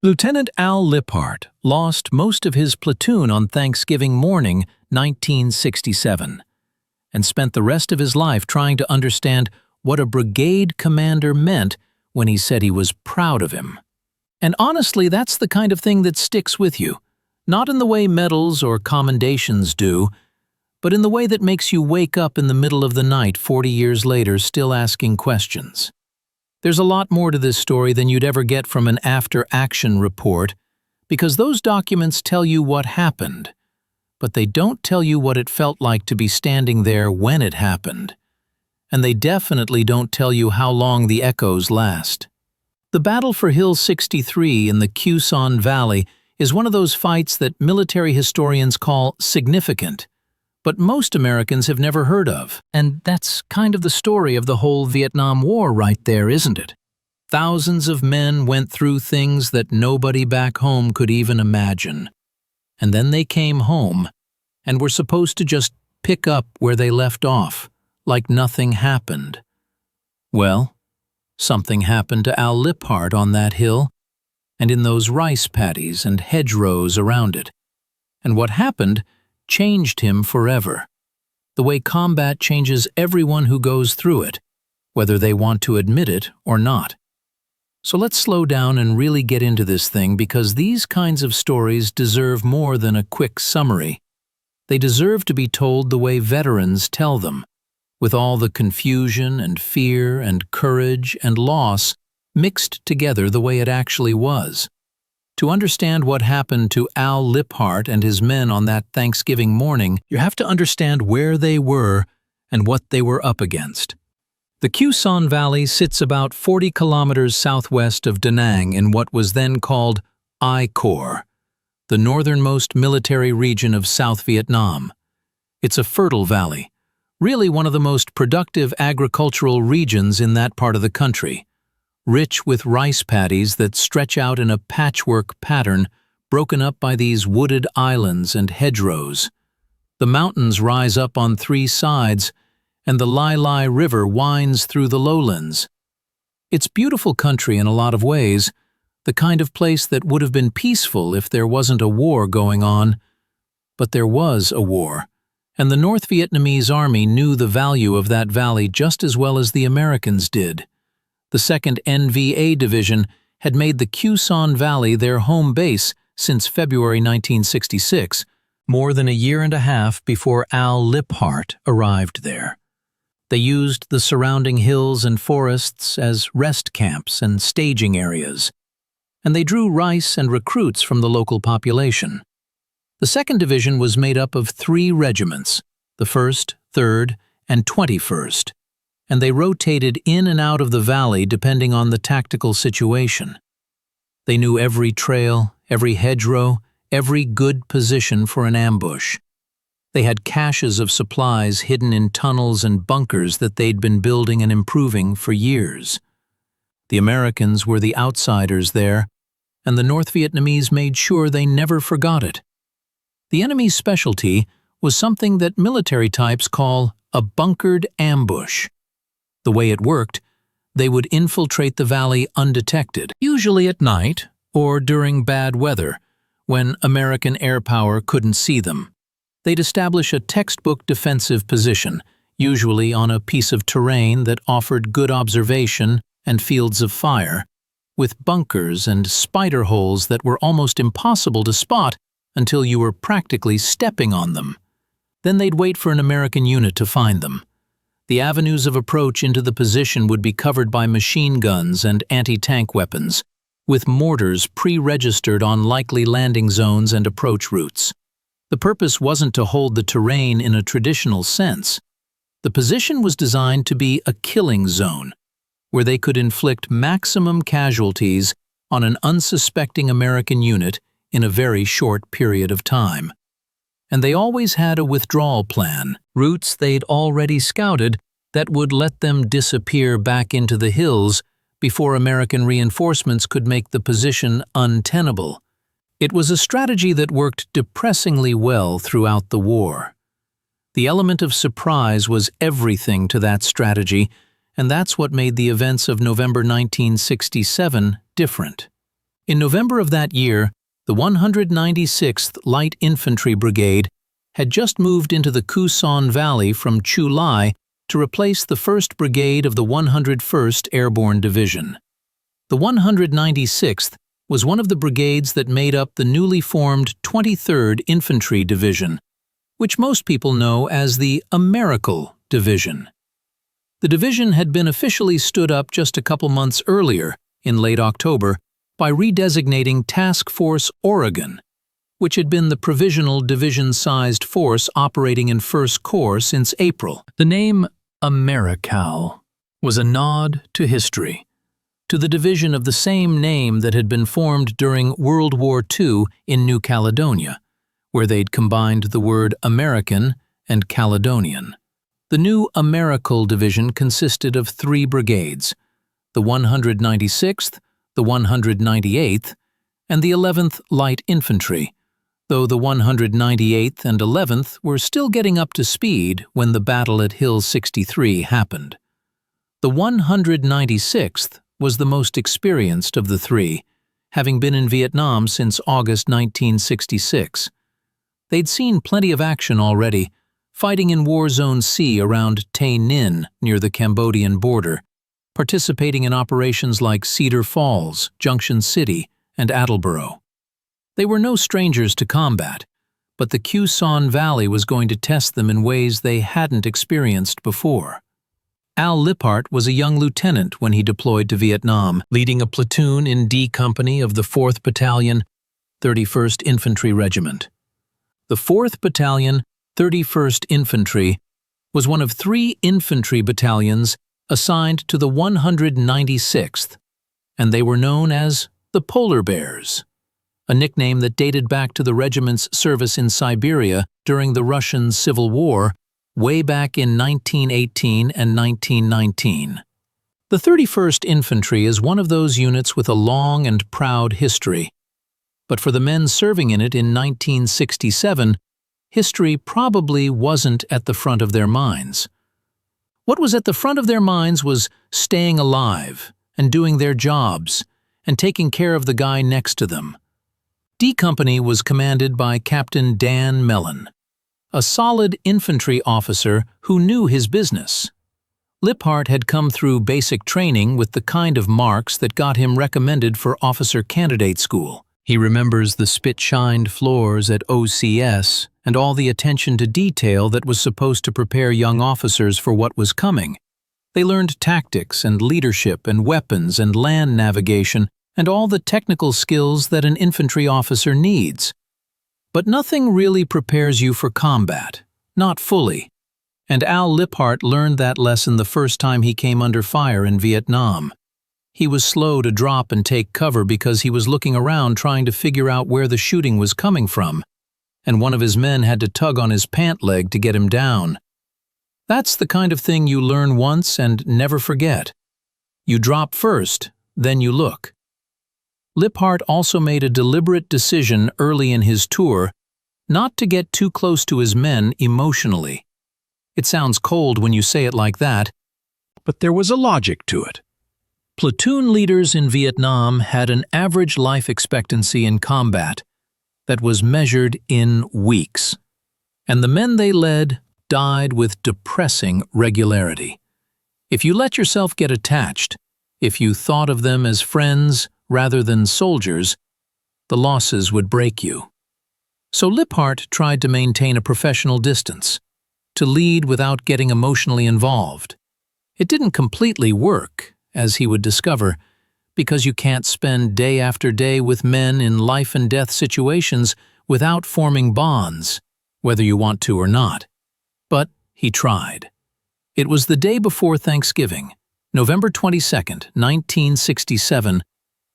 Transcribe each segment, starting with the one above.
Lieutenant Al Liphardt lost most of his platoon on Thanksgiving morning, 1967, and spent the rest of his life trying to understand what a brigade commander meant when he said he was proud of him. And honestly, that's the kind of thing that sticks with you, not in the way medals or commendations do, but in the way that makes you wake up in the middle of the night 40 years later still asking questions. There's a lot more to this story than you'd ever get from an after-action report, because those documents tell you what happened, but they don't tell you what it felt like to be standing there when it happened. And they definitely don't tell you how long the echoes last. The battle for Hill 63 in the Khe Sanh Valley is one of those fights that military historians call significant, but most Americans have never heard of. And that's kind of the story of the whole Vietnam War right there, isn't it? Thousands of men went through things that nobody back home could even imagine. And then they came home and were supposed to just pick up where they left off, like nothing happened. Well, something happened to Al Liphardt on that hill, and in those rice paddies and hedgerows around it. And what happened changed him forever. The way combat changes everyone who goes through it, whether they want to admit it or not. So let's slow down and really get into this thing, because these kinds of stories deserve more than a quick summary. They deserve to be told the way veterans tell them, with all the confusion and fear and courage and loss mixed together the way it actually was. To understand what happened to Al Liphardt and his men on that Thanksgiving morning, you have to understand where they were and what they were up against. The Khe Sanh Valley sits about 40 kilometers southwest of Da Nang in what was then called I Corps, the northernmost military region of South Vietnam. It's a fertile valley, really one of the most productive agricultural regions in that part of the country, rich with rice paddies that stretch out in a patchwork pattern broken up by these wooded islands and hedgerows. The mountains rise up on three sides, and the Lai Lai River winds through the lowlands. It's beautiful country in a lot of ways, the kind of place that would have been peaceful if there wasn't a war going on. But there was a war, and the North Vietnamese Army knew the value of that valley just as well as the Americans did. The 2nd NVA Division had made the Khe Sanh Valley their home base since February 1966, more than a year and a half before Al Liphardt arrived there. They used the surrounding hills and forests as rest camps and staging areas, and they drew rice and recruits from the local population. The 2nd Division was made up of 3 regiments, the 1st, 3rd, and 21st, and they rotated in and out of the valley depending on the tactical situation. They knew every trail, every hedgerow, every good position for an ambush. They had caches of supplies hidden in tunnels and bunkers that they'd been building and improving for years. The Americans were the outsiders there, and the North Vietnamese made sure they never forgot it. The enemy's specialty was something that military types call a bunkered ambush. The way it worked, they would infiltrate the valley undetected, usually at night or during bad weather, when American air power couldn't see them. They'd establish a textbook defensive position, usually on a piece of terrain that offered good observation and fields of fire, with bunkers and spider holes that were almost impossible to spot until you were practically stepping on them. Then they'd wait for an American unit to find them. The avenues of approach into the position would be covered by machine guns and anti-tank weapons, with mortars pre-registered on likely landing zones and approach routes. The purpose wasn't to hold the terrain in a traditional sense. The position was designed to be a killing zone, where they could inflict maximum casualties on an unsuspecting American unit in a very short period of time. And they always had a withdrawal plan, routes they'd already scouted that would let them disappear back into the hills before American reinforcements could make the position untenable. It was a strategy that worked depressingly well throughout the war. The element of surprise was everything to that strategy, and that's what made the events of November 1967 different. In November of that year, the 196th Light Infantry Brigade had just moved into the Khe Sanh Valley from Chu Lai to replace the 1st Brigade of the 101st Airborne Division. The 196th was one of the brigades that made up the newly formed 23rd Infantry Division, which most people know as the Americal Division. The division had been officially stood up just a couple months earlier, in late October, by redesignating Task Force Oregon, which had been the provisional division-sized force operating in First Corps since April. The name Americal was a nod to history, to the division of the same name that had been formed during World War II in New Caledonia, where they'd combined the word American and Caledonian. The new Americal Division consisted of 3 brigades, the 196th, the 198th, and the 11th Light Infantry, though the 198th and 11th were still getting up to speed when the battle at Hill 63 happened. The 196th was the most experienced of the 3, having been in Vietnam since August 1966. They'd seen plenty of action already, fighting in War Zone C around Tay Ninh near the Cambodian border, participating in operations like Cedar Falls, Junction City, and Attleboro. They were no strangers to combat, but the Khe Sanh Valley was going to test them in ways they hadn't experienced before. Al Liphardt was a young lieutenant when he deployed to Vietnam, leading a platoon in D Company of the 4th Battalion, 31st Infantry Regiment. The 4th Battalion, 31st Infantry, was one of 3 infantry battalions assigned to the 196th, and they were known as the Polar Bears, a nickname that dated back to the regiment's service in Siberia during the Russian Civil War way back in 1918 and 1919. The 31st Infantry is one of those units with a long and proud history, but for the men serving in it in 1967, history probably wasn't at the front of their minds. What was at the front of their minds was staying alive and doing their jobs and taking care of the guy next to them. D Company was commanded by Captain Dan Mellon, a solid infantry officer who knew his business. Liphardt had come through basic training with the kind of marks that got him recommended for officer candidate school. He remembers the spit-shined floors at OCS and all the attention to detail that was supposed to prepare young officers for what was coming. They learned tactics and leadership and weapons and land navigation and all the technical skills that an infantry officer needs. But nothing really prepares you for combat, not fully. And Al Liphardt learned that lesson the first time he came under fire in Vietnam. He was slow to drop and take cover because he was looking around trying to figure out where the shooting was coming from, and one of his men had to tug on his pant leg to get him down. That's the kind of thing you learn once and never forget. You drop first, then you look. Liphardt also made a deliberate decision early in his tour not to get too close to his men emotionally. It sounds cold when you say it like that, but there was a logic to it. Platoon leaders in Vietnam had an average life expectancy in combat that was measured in weeks, and the men they led died with depressing regularity. If you let yourself get attached, if you thought of them as friends rather than soldiers, the losses would break you. So Liphardt tried to maintain a professional distance, to lead without getting emotionally involved. It didn't completely work, as he would discover, because you can't spend day after day with men in life-and-death situations without forming bonds, whether you want to or not. But he tried. It was the day before Thanksgiving, November 22nd, 1967,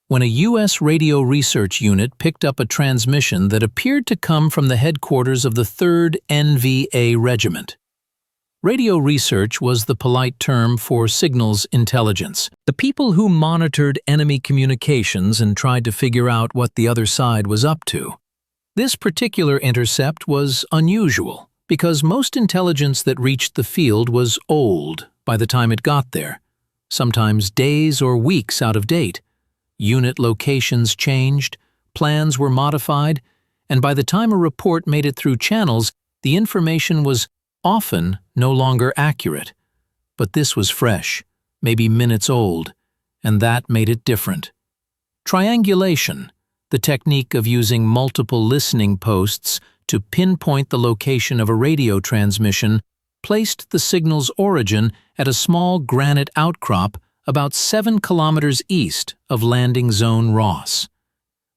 when a U.S. radio research unit picked up a transmission that appeared to come from the headquarters of the 3rd NVA Regiment. Radio research was the polite term for signals intelligence, the people who monitored enemy communications and tried to figure out what the other side was up to. This particular intercept was unusual because most intelligence that reached the field was old by the time it got there, sometimes days or weeks out of date. unit locations changed, plans were modified, and by the time a report made it through channels, the information was often no longer accurate. But this was fresh, maybe minutes old, and that made it different. Triangulation, the technique of using multiple listening posts to pinpoint the location of a radio transmission, placed the signal's origin at a small granite outcrop about 7 kilometers east of landing zone Ross.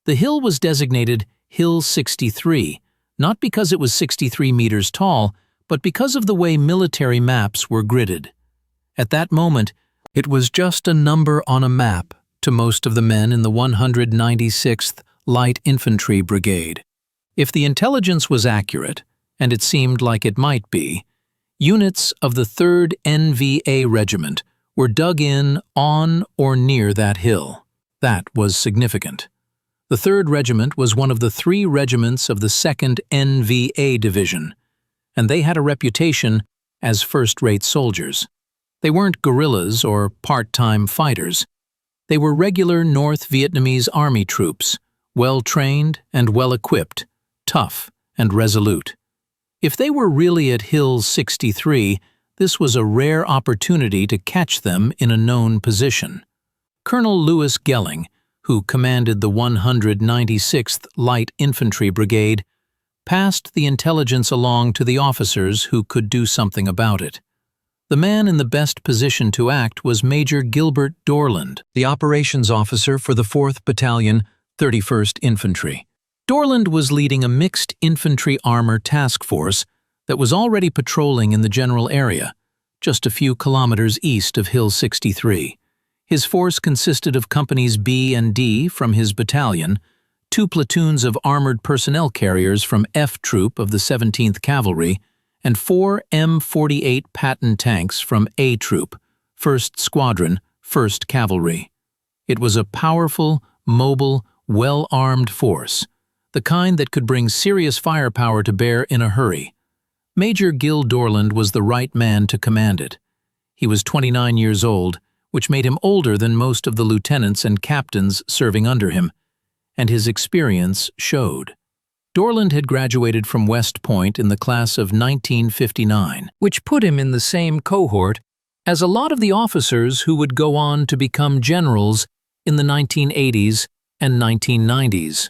The hill was designated Hill 63, not because it was 63 meters tall, but because of the way military maps were gridded. At that moment, it was just a number on a map to most of the men in the 196th Light Infantry Brigade. If the intelligence was accurate, and it seemed like it might be, units of the 3rd NVA Regiment were dug in on or near that hill. That was significant. The 3rd Regiment was one of the 3 regiments of the 2nd NVA Division, and they had a reputation as first-rate soldiers. They weren't guerrillas or part-time fighters. They were regular North Vietnamese Army troops, well-trained and well-equipped, tough and resolute. If they were really at Hill 63, this was a rare opportunity to catch them in a known position. Colonel Louis Gelling, who commanded the 196th Light Infantry Brigade, passed the intelligence along to the officers who could do something about it. The man in the best position to act was Major Gilbert Dorland, the operations officer for the 4th Battalion, 31st Infantry. Dorland was leading a mixed infantry armor task force that was already patrolling in the general area, just a few kilometers east of Hill 63. His force consisted of Companies B and D from his battalion, 2 platoons of armored personnel carriers from F Troop of the 17th Cavalry, and 4 M48 Patton tanks from A Troop, 1st Squadron, 1st Cavalry. It was a powerful, mobile, well-armed force, the kind that could bring serious firepower to bear in a hurry. Major Gil Dorland was the right man to command it. He was 29 years old, which made him older than most of the lieutenants and captains serving under him, and his experience showed. Dorland had graduated from West Point in the class of 1959, which put him in the same cohort as a lot of the officers who would go on to become generals in the 1980s and 1990s.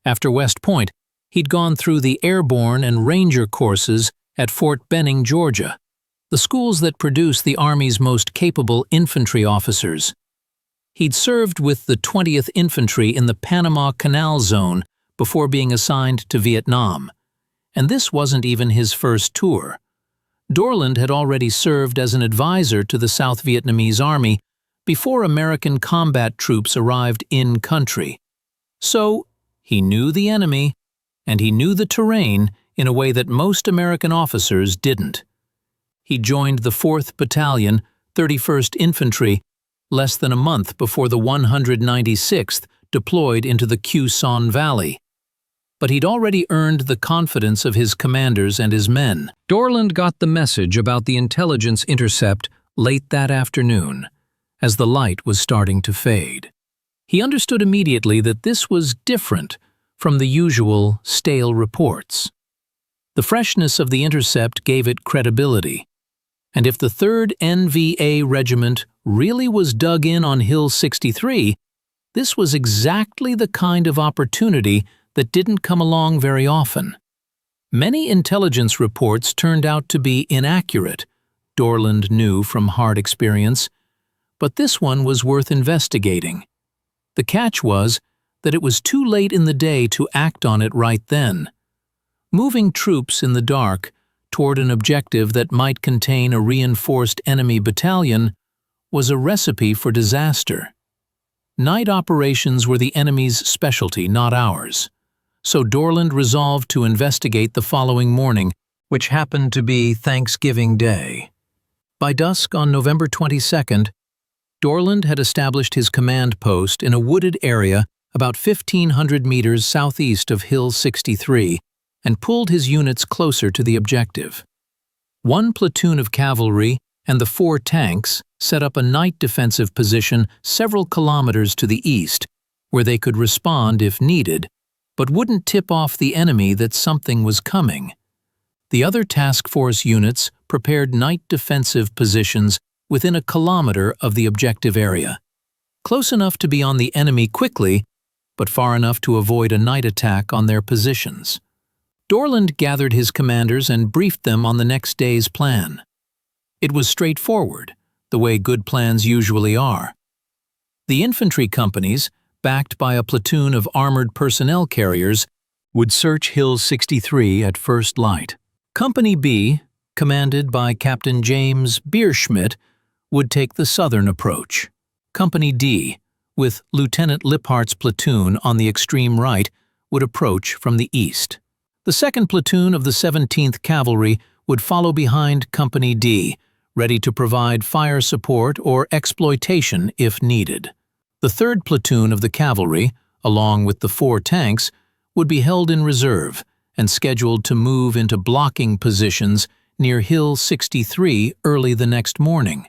After West Point, he'd gone through the airborne and ranger courses at Fort Benning, Georgia, the schools that produce the Army's most capable infantry officers. He'd served with the 20th Infantry in the Panama Canal Zone before being assigned to Vietnam. And this wasn't even his first tour. Dorland had already served as an advisor to the South Vietnamese Army before American combat troops arrived in country. So, he knew the enemy, and he knew the terrain in a way that most American officers didn't. He joined the 4th Battalion, 31st Infantry, less than a month before the 196th deployed into the Khe Sanh Valley. But he'd already earned the confidence of his commanders and his men. Dorland got the message about the intelligence intercept late that afternoon, as the light was starting to fade. He understood immediately that this was different from the usual stale reports. The freshness of the intercept gave it credibility, and if the 3rd NVA Regiment really was dug in on Hill 63, this was exactly the kind of opportunity that didn't come along very often. Many intelligence reports turned out to be inaccurate, Dorland knew from hard experience, but this one was worth investigating. The catch was that it was too late in the day to act on it right then. Moving troops in the dark toward an objective that might contain a reinforced enemy battalion was a recipe for disaster. Night operations were the enemy's specialty, not ours. So Dorland resolved to investigate the following morning, which happened to be Thanksgiving Day. By dusk on November 22nd, Dorland had established his command post in a wooded area about 1,500 meters southeast of Hill 63 and pulled his units closer to the objective. 1 platoon of cavalry and the 4 tanks set up a night defensive position several kilometers to the east, where they could respond if needed, but wouldn't tip off the enemy that something was coming. The other task force units prepared night defensive positions within a kilometer of the objective area, close enough to be on the enemy quickly, but far enough to avoid a night attack on their positions. Dorland gathered his commanders and briefed them on the next day's plan. It was straightforward, the way good plans usually are. The infantry companies, backed by a platoon of armored personnel carriers, would search Hill 63 at first light. Company B, commanded by Captain James Bierschmidt, would take the southern approach. Company D, with Lieutenant Liphardt's platoon on the extreme right, would approach from the east. The 2nd Platoon of the 17th Cavalry would follow behind Company D, ready to provide fire support or exploitation if needed. The 3rd Platoon of the Cavalry, along with the 4 tanks, would be held in reserve and scheduled to move into blocking positions near Hill 63 early the next morning.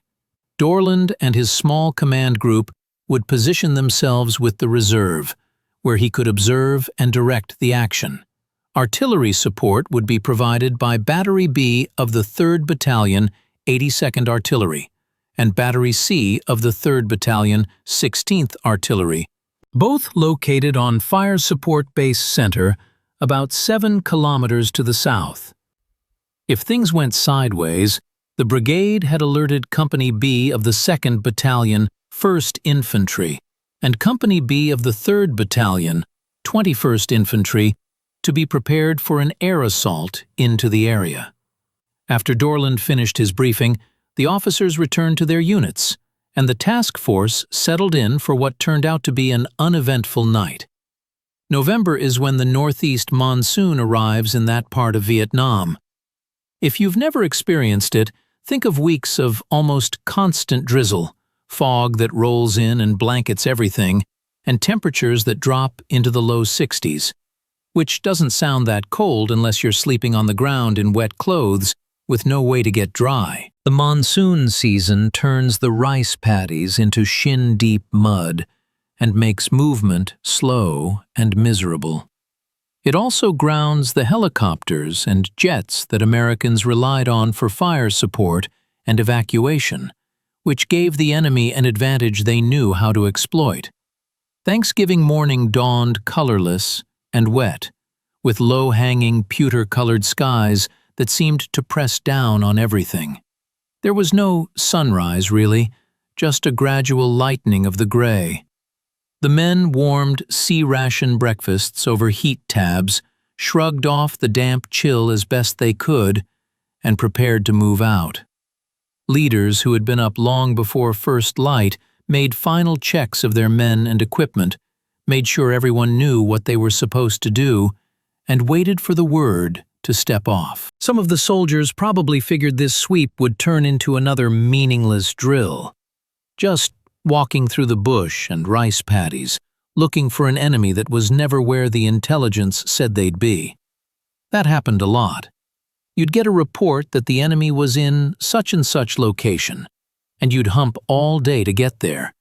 Dorland and his small command group would position themselves with the reserve, where he could observe and direct the action. Artillery support would be provided by Battery B of the 3rd Battalion, 82nd Artillery, and Battery C of the 3rd Battalion, 16th Artillery, both located on Fire Support Base Center, about 7 kilometers to the south. If things went sideways, the brigade had alerted Company B of the 2nd Battalion, 1st Infantry, and Company B of the 3rd Battalion, 21st Infantry, to be prepared for an air assault into the area. After Dorland finished his briefing, the officers returned to their units, and the task force settled in for what turned out to be an uneventful night. November is when the northeast monsoon arrives in that part of Vietnam. If you've never experienced it, think of weeks of almost constant drizzle, fog that rolls in and blankets everything, and temperatures that drop into the low 60s, which doesn't sound that cold unless you're sleeping on the ground in wet clothes with no way to get dry. The monsoon season turns the rice paddies into shin-deep mud and makes movement slow and miserable. It also grounds the helicopters and jets that Americans relied on for fire support and evacuation, which gave the enemy an advantage they knew how to exploit. Thanksgiving morning dawned colorless and wet, with low-hanging pewter-colored skies that seemed to press down on everything. There was no sunrise, really, just a gradual lightening of the gray. The men warmed sea-ration breakfasts over heat tabs, shrugged off the damp chill as best they could, and prepared to move out. Leaders who had been up long before first light made final checks of their men and equipment, made sure everyone knew what they were supposed to do, and waited for the word to step off. Some of the soldiers probably figured this sweep would turn into another meaningless drill, just walking through the bush and rice paddies, looking for an enemy that was never where the intelligence said they'd be. That happened a lot. You'd get a report that the enemy was in such and such location, and you'd hump all day to get there,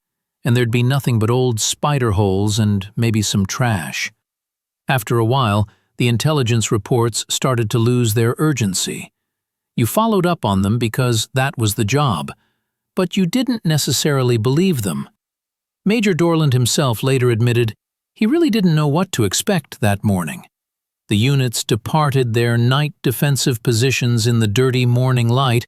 and there'd be nothing but old spider holes and maybe some trash. After a while, the intelligence reports started to lose their urgency. You followed up on them because that was the job, but you didn't necessarily believe them. Major Dorland himself later admitted he really didn't know what to expect that morning. The units departed their night defensive positions in the dirty morning light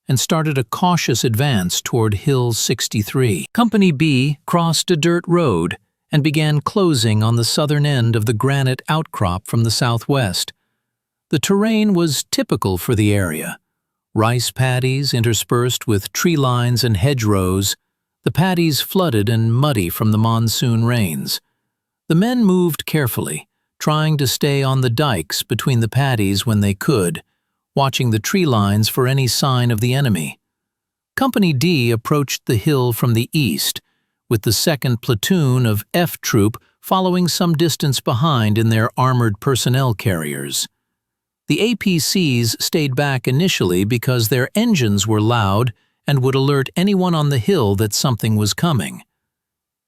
and started a cautious advance toward Hill 63. Company B crossed a dirt road and began closing on the southern end of the granite outcrop from the southwest. The terrain was typical for the area. Rice paddies interspersed with tree lines and hedgerows, the paddies flooded and muddy from the monsoon rains. The men moved carefully, trying to stay on the dikes between the paddies when they could, watching the tree lines for any sign of the enemy. Company D approached the hill from the east, with the 2nd Platoon of F Troop following some distance behind in their armored personnel carriers. The APCs stayed back initially because their engines were loud and would alert anyone on the hill that something was coming.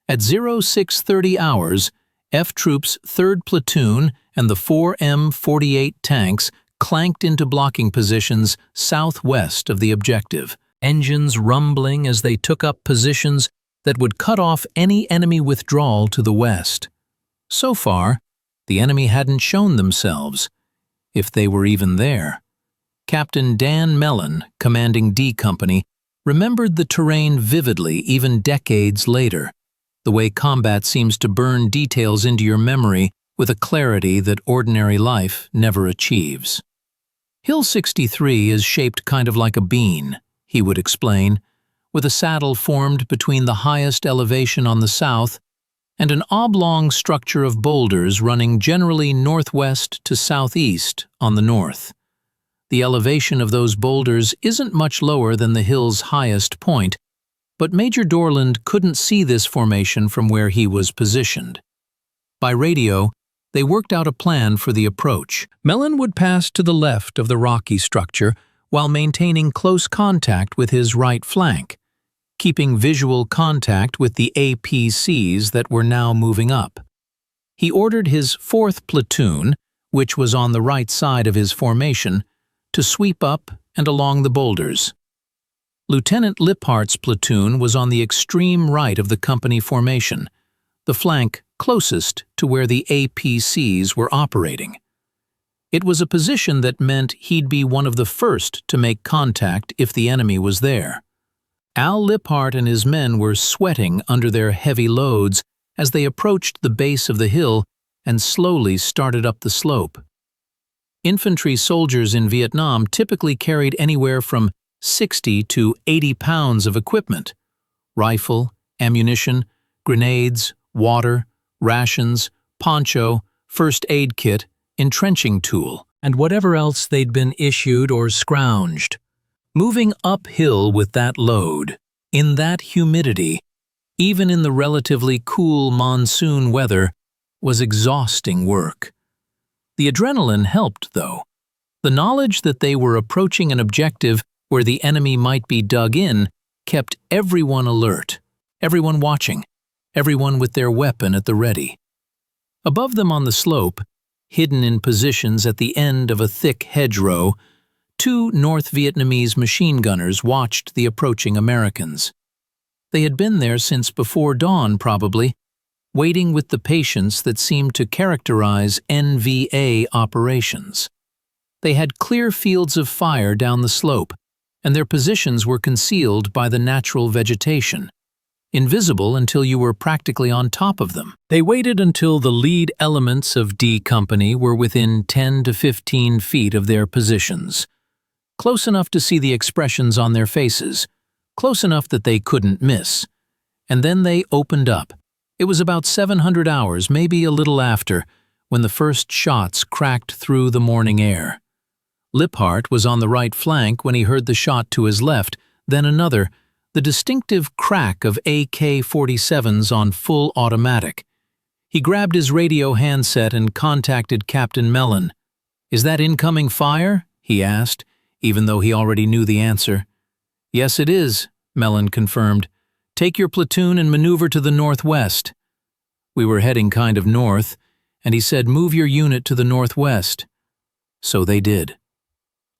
At 0630 hours, F Troop's 3rd Platoon and the 4 M48 tanks clanked into blocking positions southwest of the objective, engines rumbling as they took up positions that would cut off any enemy withdrawal to the west. So far, the enemy hadn't shown themselves, if they were even there. Captain Dan Mellon, commanding D Company, remembered the terrain vividly even decades later, the way combat seems to burn details into your memory with a clarity that ordinary life never achieves. Hill 63 is shaped kind of like a bean, he would explain, with a saddle formed between the highest elevation on the south and an oblong structure of boulders running generally northwest to southeast on the north. The elevation of those boulders isn't much lower than the hill's highest point, but Major Dorland couldn't see this formation from where he was positioned. By radio, they worked out a plan for the approach. Mellon would pass to the left of the rocky structure while maintaining close contact with his right flank, keeping visual contact with the APCs that were now moving up. He ordered his 4th Platoon, which was on the right side of his formation, to sweep up and along the boulders. Lieutenant Liphardt's platoon was on the extreme right of the company formation, the flank closest to where the APCs were operating. It was a position that meant he'd be one of the first to make contact if the enemy was there. Al Liphardt and his men were sweating under their heavy loads as they approached the base of the hill and slowly started up the slope. Infantry soldiers in Vietnam typically carried anywhere from 60 to 80 pounds of equipment: rifle, ammunition, grenades, water, rations, poncho, first aid kit, entrenching tool, and whatever else they'd been issued or scrounged. Moving uphill with that load, in that humidity, even in the relatively cool monsoon weather, was exhausting work. The adrenaline helped, though. The knowledge that they were approaching an objective where the enemy might be dug in kept everyone alert, everyone watching, everyone with their weapon at the ready. Above them on the slope, hidden in positions at the end of a thick hedgerow, 2 North Vietnamese machine gunners watched the approaching Americans. They had been there since before dawn, probably, waiting with the patience that seemed to characterize NVA operations. They had clear fields of fire down the slope, and their positions were concealed by the natural vegetation, invisible until you were practically on top of them. They waited until the lead elements of D Company were within 10 to 15 feet of their positions, close enough to see the expressions on their faces, close enough that they couldn't miss. And then they opened up. It was about 700 hours, maybe a little after, when the first shots cracked through the morning air. Liphardt was on the right flank when he heard the shot to his left, then another, the distinctive crack of AK-47s on full automatic. He grabbed his radio handset and contacted Captain Mellon. "Is that incoming fire?" he asked, even though he already knew the answer. "Yes, it is," Mellon confirmed. "Take your platoon and maneuver to the northwest." We were heading kind of north, and he said, "Move your unit to the northwest." So they did.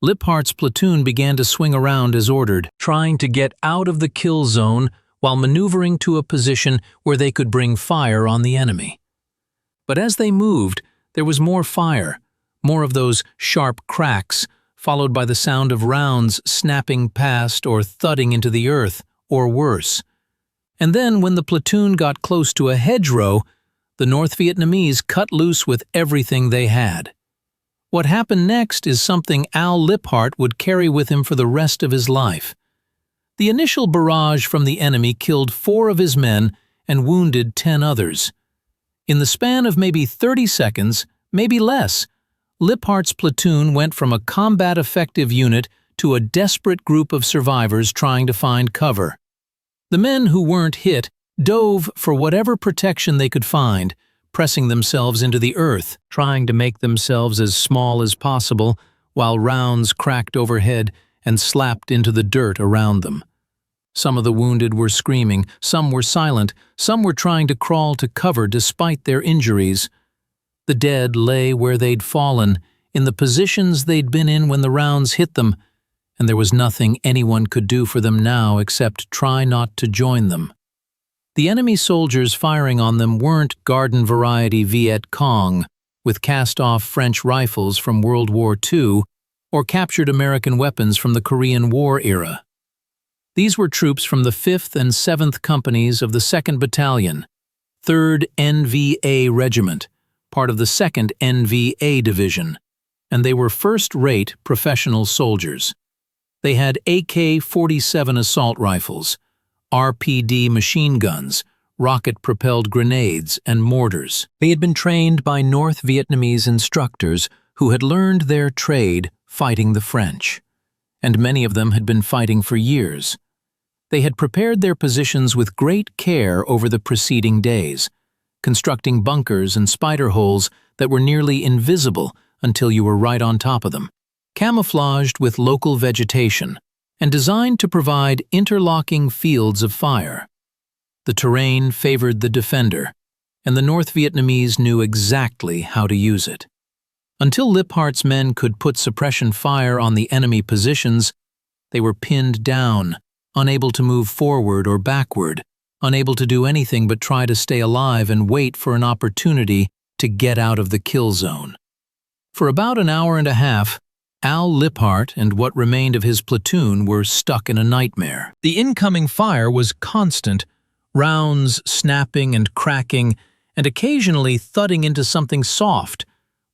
Liphardt's platoon began to swing around as ordered, trying to get out of the kill zone while maneuvering to a position where they could bring fire on the enemy. But as they moved, there was more fire, more of those sharp cracks, followed by the sound of rounds snapping past or thudding into the earth, or worse. And then, when the platoon got close to a hedgerow, the North Vietnamese cut loose with everything they had. What happened next is something Al Liphardt would carry with him for the rest of his life. The initial barrage from the enemy killed 4 of his men and wounded 10 others. In the span of maybe 30 seconds, maybe less, Liphardt's platoon went from a combat-effective unit to a desperate group of survivors trying to find cover. The men who weren't hit dove for whatever protection they could find, pressing themselves into the earth, trying to make themselves as small as possible while rounds cracked overhead and slapped into the dirt around them. Some of the wounded were screaming, some were silent, some were trying to crawl to cover despite their injuries. The dead lay where they'd fallen, in the positions they'd been in when the rounds hit them, and there was nothing anyone could do for them now except try not to join them. The enemy soldiers firing on them weren't garden-variety Viet Cong, with cast-off French rifles from World War II, or captured American weapons from the Korean War era. These were troops from the 5th and 7th Companies of the 2nd Battalion, 3rd NVA Regiment, part of the 2nd NVA Division, and they were first-rate professional soldiers. They had AK-47 assault rifles, RPD machine guns, rocket-propelled grenades, and mortars. They had been trained by North Vietnamese instructors who had learned their trade fighting the French, and many of them had been fighting for years. They had prepared their positions with great care over the preceding days, constructing bunkers and spider holes that were nearly invisible until you were right on top of them, camouflaged with local vegetation, and designed to provide interlocking fields of fire. The terrain favored the defender, and the North Vietnamese knew exactly how to use it. Until Liphardt's men could put suppression fire on the enemy positions, they were pinned down, unable to move forward or backward, unable to do anything but try to stay alive and wait for an opportunity to get out of the kill zone. For about an hour and a half, Al Liphardt and what remained of his platoon were stuck in a nightmare. The incoming fire was constant, rounds snapping and cracking, and occasionally thudding into something soft,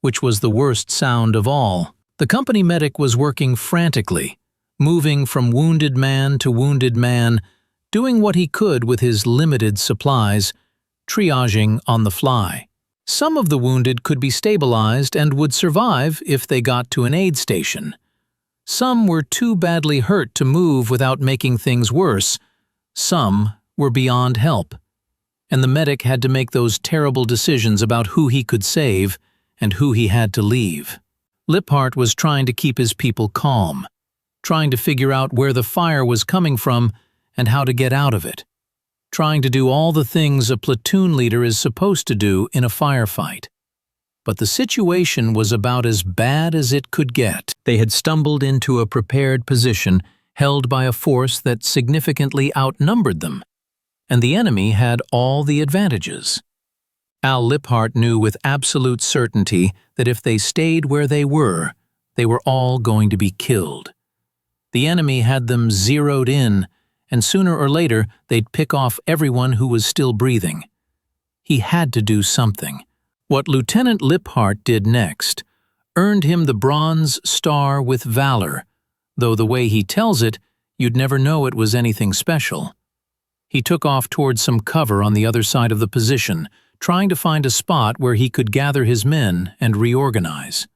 which was the worst sound of all. The company medic was working frantically, moving from wounded man to wounded man, doing what he could with his limited supplies, triaging on the fly. Some of the wounded could be stabilized and would survive if they got to an aid station. Some were too badly hurt to move without making things worse. Some were beyond help. And the medic had to make those terrible decisions about who he could save and who he had to leave. Liphardt was trying to keep his people calm, trying to figure out where the fire was coming from and how to get out of it, trying to do all the things a platoon leader is supposed to do in a firefight. But the situation was about as bad as it could get. They had stumbled into a prepared position held by a force that significantly outnumbered them, and the enemy had all the advantages. Al Liphardt knew with absolute certainty that if they stayed where they were all going to be killed. The enemy had them zeroed in, and sooner or later they'd pick off everyone who was still breathing. He had to do something. What Lieutenant Liphardt did next earned him the Bronze Star with Valor, though the way he tells it, you'd never know it was anything special. He took off towards some cover on the other side of the position, trying to find a spot where he could gather his men and reorganize.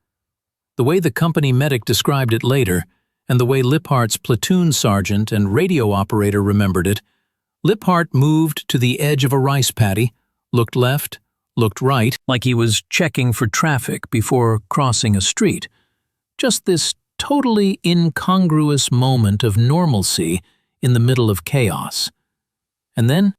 The way the company medic described it later, and the way Liphardt's platoon sergeant and radio operator remembered it, Liphardt moved to the edge of a rice paddy, looked left, looked right, like he was checking for traffic before crossing a street. Just this totally incongruous moment of normalcy in the middle of chaos. And then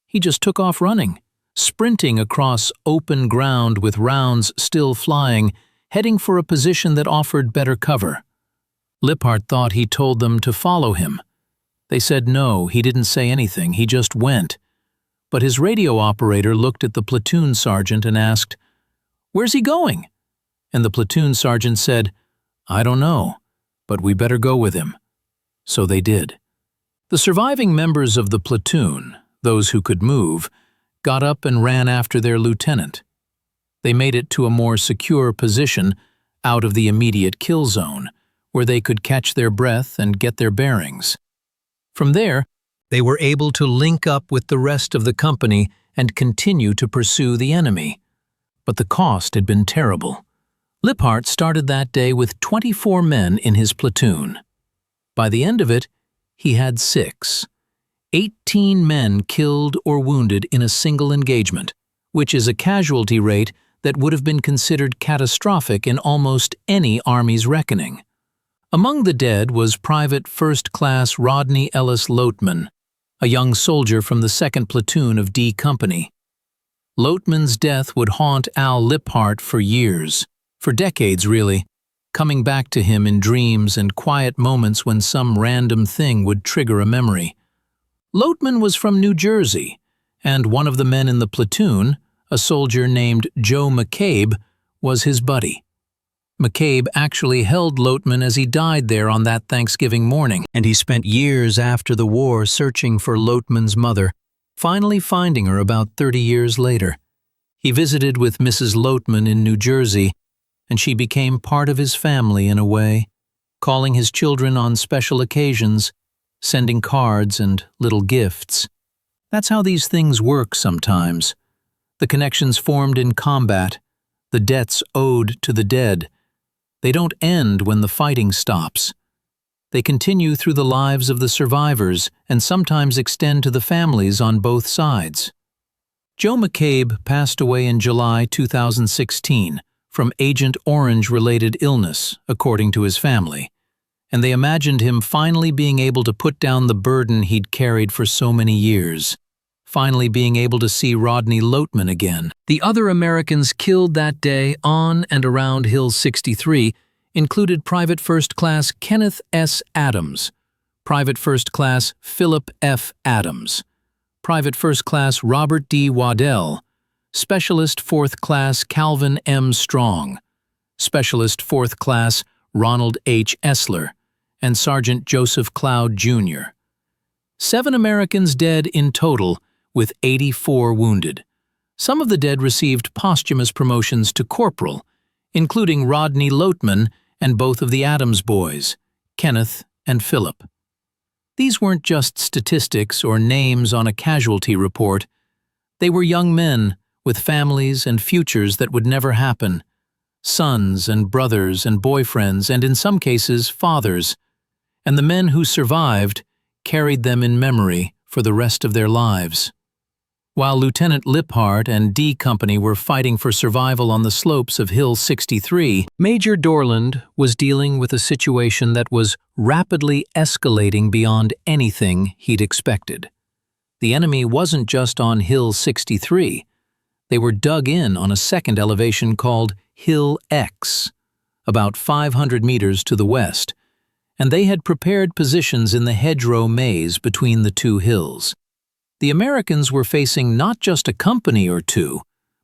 he just took off running, sprinting across open ground with rounds still flying, heading for a position that offered better cover. Liphardt thought he told them to follow him. They said no, he didn't say anything, he just went. But his radio operator looked at the platoon sergeant and asked, "Where's he going?" And the platoon sergeant said, "I don't know, but we better go with him." So they did. The surviving members of the platoon, those who could move, got up and ran after their lieutenant. They made it to a more secure position, out of the immediate kill zone, where they could catch their breath and get their bearings. From there, they were able to link up with the rest of the company and continue to pursue the enemy. But the cost had been terrible. Liphardt started that day with 24 men in his platoon. By the end of it, he had 18 men killed or wounded in a single engagement, which is a casualty rate that would have been considered catastrophic in almost any army's reckoning. Among the dead was Private First Class Rodney Ellis Loatman, a young soldier from the 2nd Platoon of D Company. Loatman's death would haunt Al Liphardt for years, for decades really, coming back to him in dreams and quiet moments when some random thing would trigger a memory. Loatman was from New Jersey, and one of the men in the platoon, a soldier named Joe McCabe, was his buddy. McCabe actually held Loatman as he died there on that Thanksgiving morning, and he spent years after the war searching for Loatman's mother, finally finding her about 30 years later. He visited with Mrs. Loatman in New Jersey, and she became part of his family in a way, calling his children on special occasions, sending cards and little gifts. That's how these things work sometimes. The connections formed in combat, the debts owed to the dead, they don't end when the fighting stops. They continue through the lives of the survivors and sometimes extend to the families on both sides. Joe McCabe passed away in July 2016 from Agent Orange-related illness, according to his family, and they imagined him finally being able to put down the burden he'd carried for so many years, finally being able to see Rodney Loatman again. The other Americans killed that day on and around Hill 63 included Private First Class Kenneth S. Adams, Private First Class Philip F. Adams, Private First Class Robert D. Waddell, Specialist 4th Class Calvin M. Strong, Specialist 4th Class Ronald H. Essler, and Sergeant Joseph Cloud, Jr. 7 Americans dead in total, with 84 wounded. Some of the dead received posthumous promotions to corporal, including Rodney Loatman and both of the Adams boys, Kenneth and Philip. These weren't just statistics or names on a casualty report. They were young men with families and futures that would never happen, sons and brothers and boyfriends and in some cases fathers, and the men who survived carried them in memory for the rest of their lives. While Lieutenant Liphardt and D Company were fighting for survival on the slopes of Hill 63, Major Dorland was dealing with a situation that was rapidly escalating beyond anything he'd expected. The enemy wasn't just on Hill 63. They were dug in on a second elevation called Hill X, about 500 meters to the west, and they had prepared positions in the hedgerow maze between the two hills. The Americans were facing not just a company or two,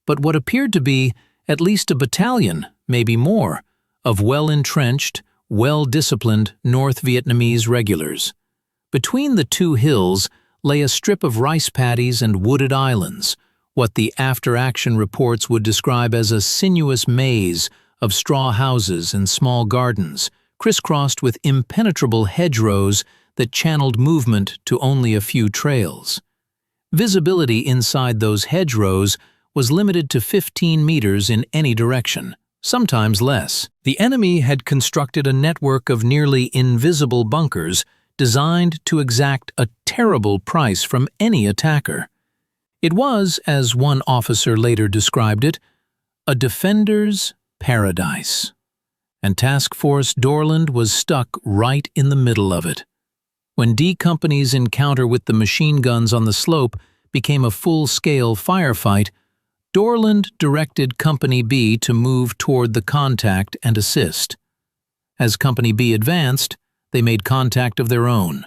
but what appeared to be at least a battalion, maybe more, of well-entrenched, well-disciplined North Vietnamese regulars. Between the two hills lay a strip of rice paddies and wooded islands, what the after-action reports would describe as a sinuous maze of straw houses and small gardens, crisscrossed with impenetrable hedgerows that channeled movement to only a few trails. Visibility inside those hedgerows was limited to 15 meters in any direction, sometimes less. The enemy had constructed a network of nearly invisible bunkers designed to exact a terrible price from any attacker. It was, as one officer later described it, a defender's paradise. And Task Force Dorland was stuck right in the middle of it. When D Company's encounter with the machine guns on the slope became a full-scale firefight, Dorland directed Company B to move toward the contact and assist. As Company B advanced, they made contact of their own.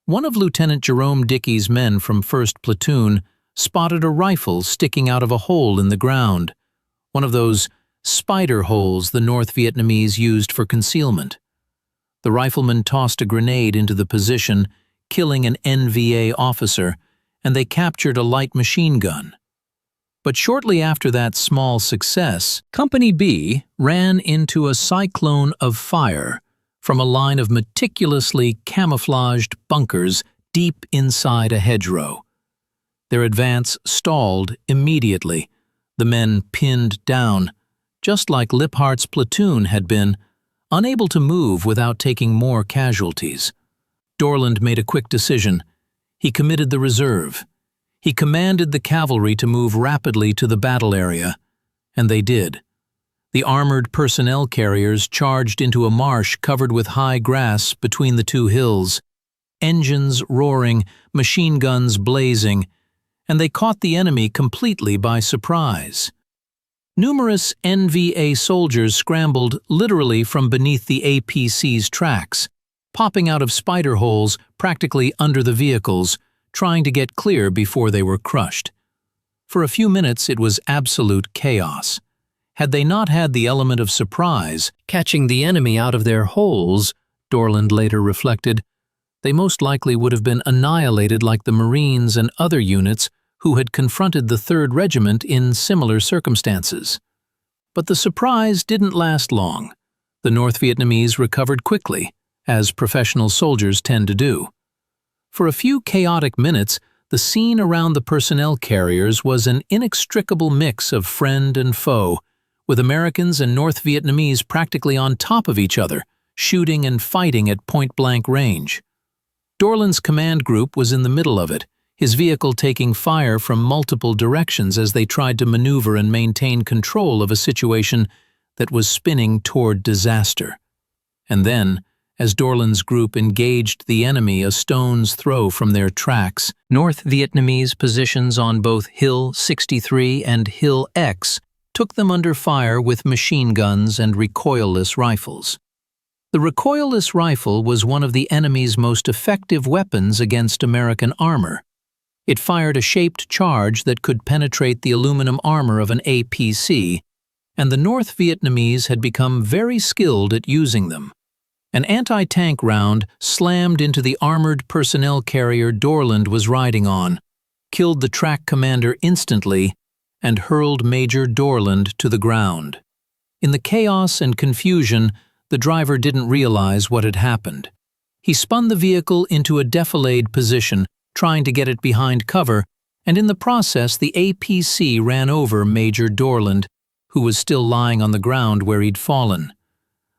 One of Lieutenant Jerome Dickey's men from 1st Platoon spotted a rifle sticking out of a hole in the ground, one of those spider holes the North Vietnamese used for concealment. The rifleman tossed a grenade into the position, killing an NVA officer, and they captured a light machine gun. But shortly after that small success, Company B ran into a cyclone of fire from a line of meticulously camouflaged bunkers deep inside a hedgerow. Their advance stalled immediately, the men pinned down, just like Liphardt's platoon had been, unable to move without taking more casualties. Dorland made a quick decision. He committed the reserve. He commanded the cavalry to move rapidly to the battle area, and they did. The armored personnel carriers charged into a marsh covered with high grass between the two hills. engines roaring, machine guns blazing, and they caught the enemy completely by surprise. Numerous NVA soldiers scrambled literally from beneath the APC's tracks, popping out of spider holes practically under the vehicles, trying to get clear before they were crushed. For a few minutes it was absolute chaos. Had they not had the element of surprise, catching the enemy out of their holes, Dorland later reflected, they most likely would have been annihilated like the Marines and other units who had confronted the 3rd Regiment in similar circumstances. But the surprise didn't last long. The North Vietnamese recovered quickly, as professional soldiers tend to do. For a few chaotic minutes, the scene around the personnel carriers was an inextricable mix of friend and foe, with Americans and North Vietnamese practically on top of each other, shooting and fighting at point-blank range. Dorland's command group was in the middle of it, his vehicle taking fire from multiple directions as they tried to maneuver and maintain control of a situation that was spinning toward disaster. And then, as Dorland's group engaged the enemy a stone's throw from their tracks, North Vietnamese positions on both Hill 63 and Hill X took them under fire with machine guns and recoilless rifles. The recoilless rifle was one of the enemy's most effective weapons against American armor. It fired a shaped charge that could penetrate the aluminum armor of an APC, and the North Vietnamese had become very skilled at using them. An anti-tank round slammed into the armored personnel carrier Dorland was riding on, killed the track commander instantly, and hurled Major Dorland to the ground. In the chaos and confusion, the driver didn't realize what had happened. He spun the vehicle into a defilade position, trying to get it behind cover, and in the process the APC ran over Major Dorland, who was still lying on the ground where he'd fallen.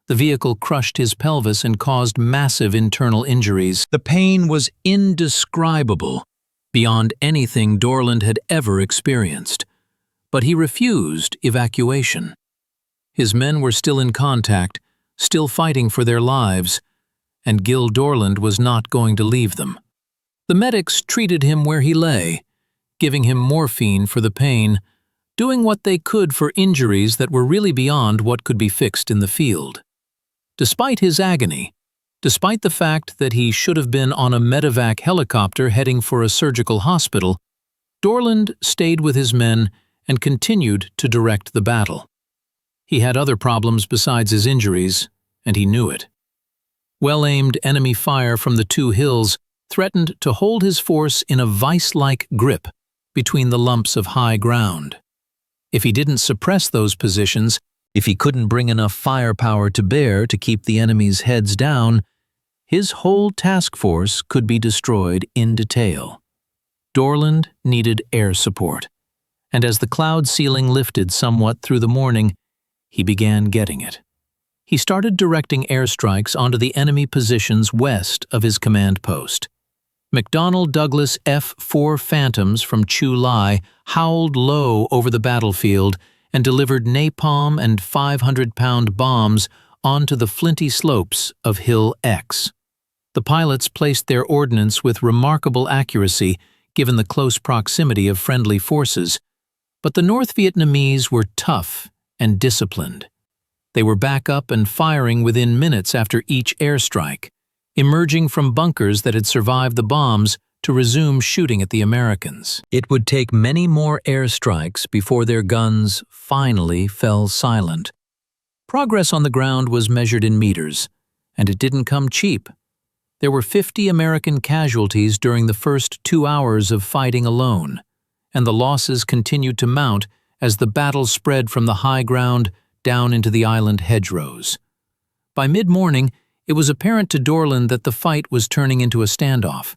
The vehicle crushed his pelvis and caused massive internal injuries. The pain was indescribable, beyond anything Dorland had ever experienced. But he refused evacuation. His men were still in contact, still fighting for their lives, and Gil Dorland was not going to leave them. The medics treated him where he lay, giving him morphine for the pain, doing what they could for injuries that were really beyond what could be fixed in the field. Despite his agony, despite the fact that he should have been on a medevac helicopter heading for a surgical hospital, Dorland stayed with his men and continued to direct the battle. He had other problems besides his injuries, and he knew it. Well-aimed enemy fire from the 2 hills threatened to hold his force in a vice-like grip between the lumps of high ground. If he didn't suppress those positions, if he couldn't bring enough firepower to bear to keep the enemy's heads down, his whole task force could be destroyed in detail. Dorland needed air support, and as the cloud ceiling lifted somewhat through the morning, he began getting it. He started directing airstrikes onto the enemy positions west of his command post. McDonnell Douglas F-4 Phantoms from Chu Lai howled low over the battlefield and delivered napalm and 500-pound bombs onto the flinty slopes of Hill X. The pilots placed their ordnance with remarkable accuracy given the close proximity of friendly forces, but the North Vietnamese were tough and disciplined. They were back up and firing within minutes after each airstrike, emerging from bunkers that had survived the bombs to resume shooting at the Americans. It would take many more airstrikes before their guns finally fell silent. Progress on the ground was measured in meters, and it didn't come cheap. There were 50 American casualties during the first 2 hours of fighting alone, and the losses continued to mount as the battle spread from the high ground down into the island hedgerows. By mid-morning, it was apparent to Dorland that the fight was turning into a standoff.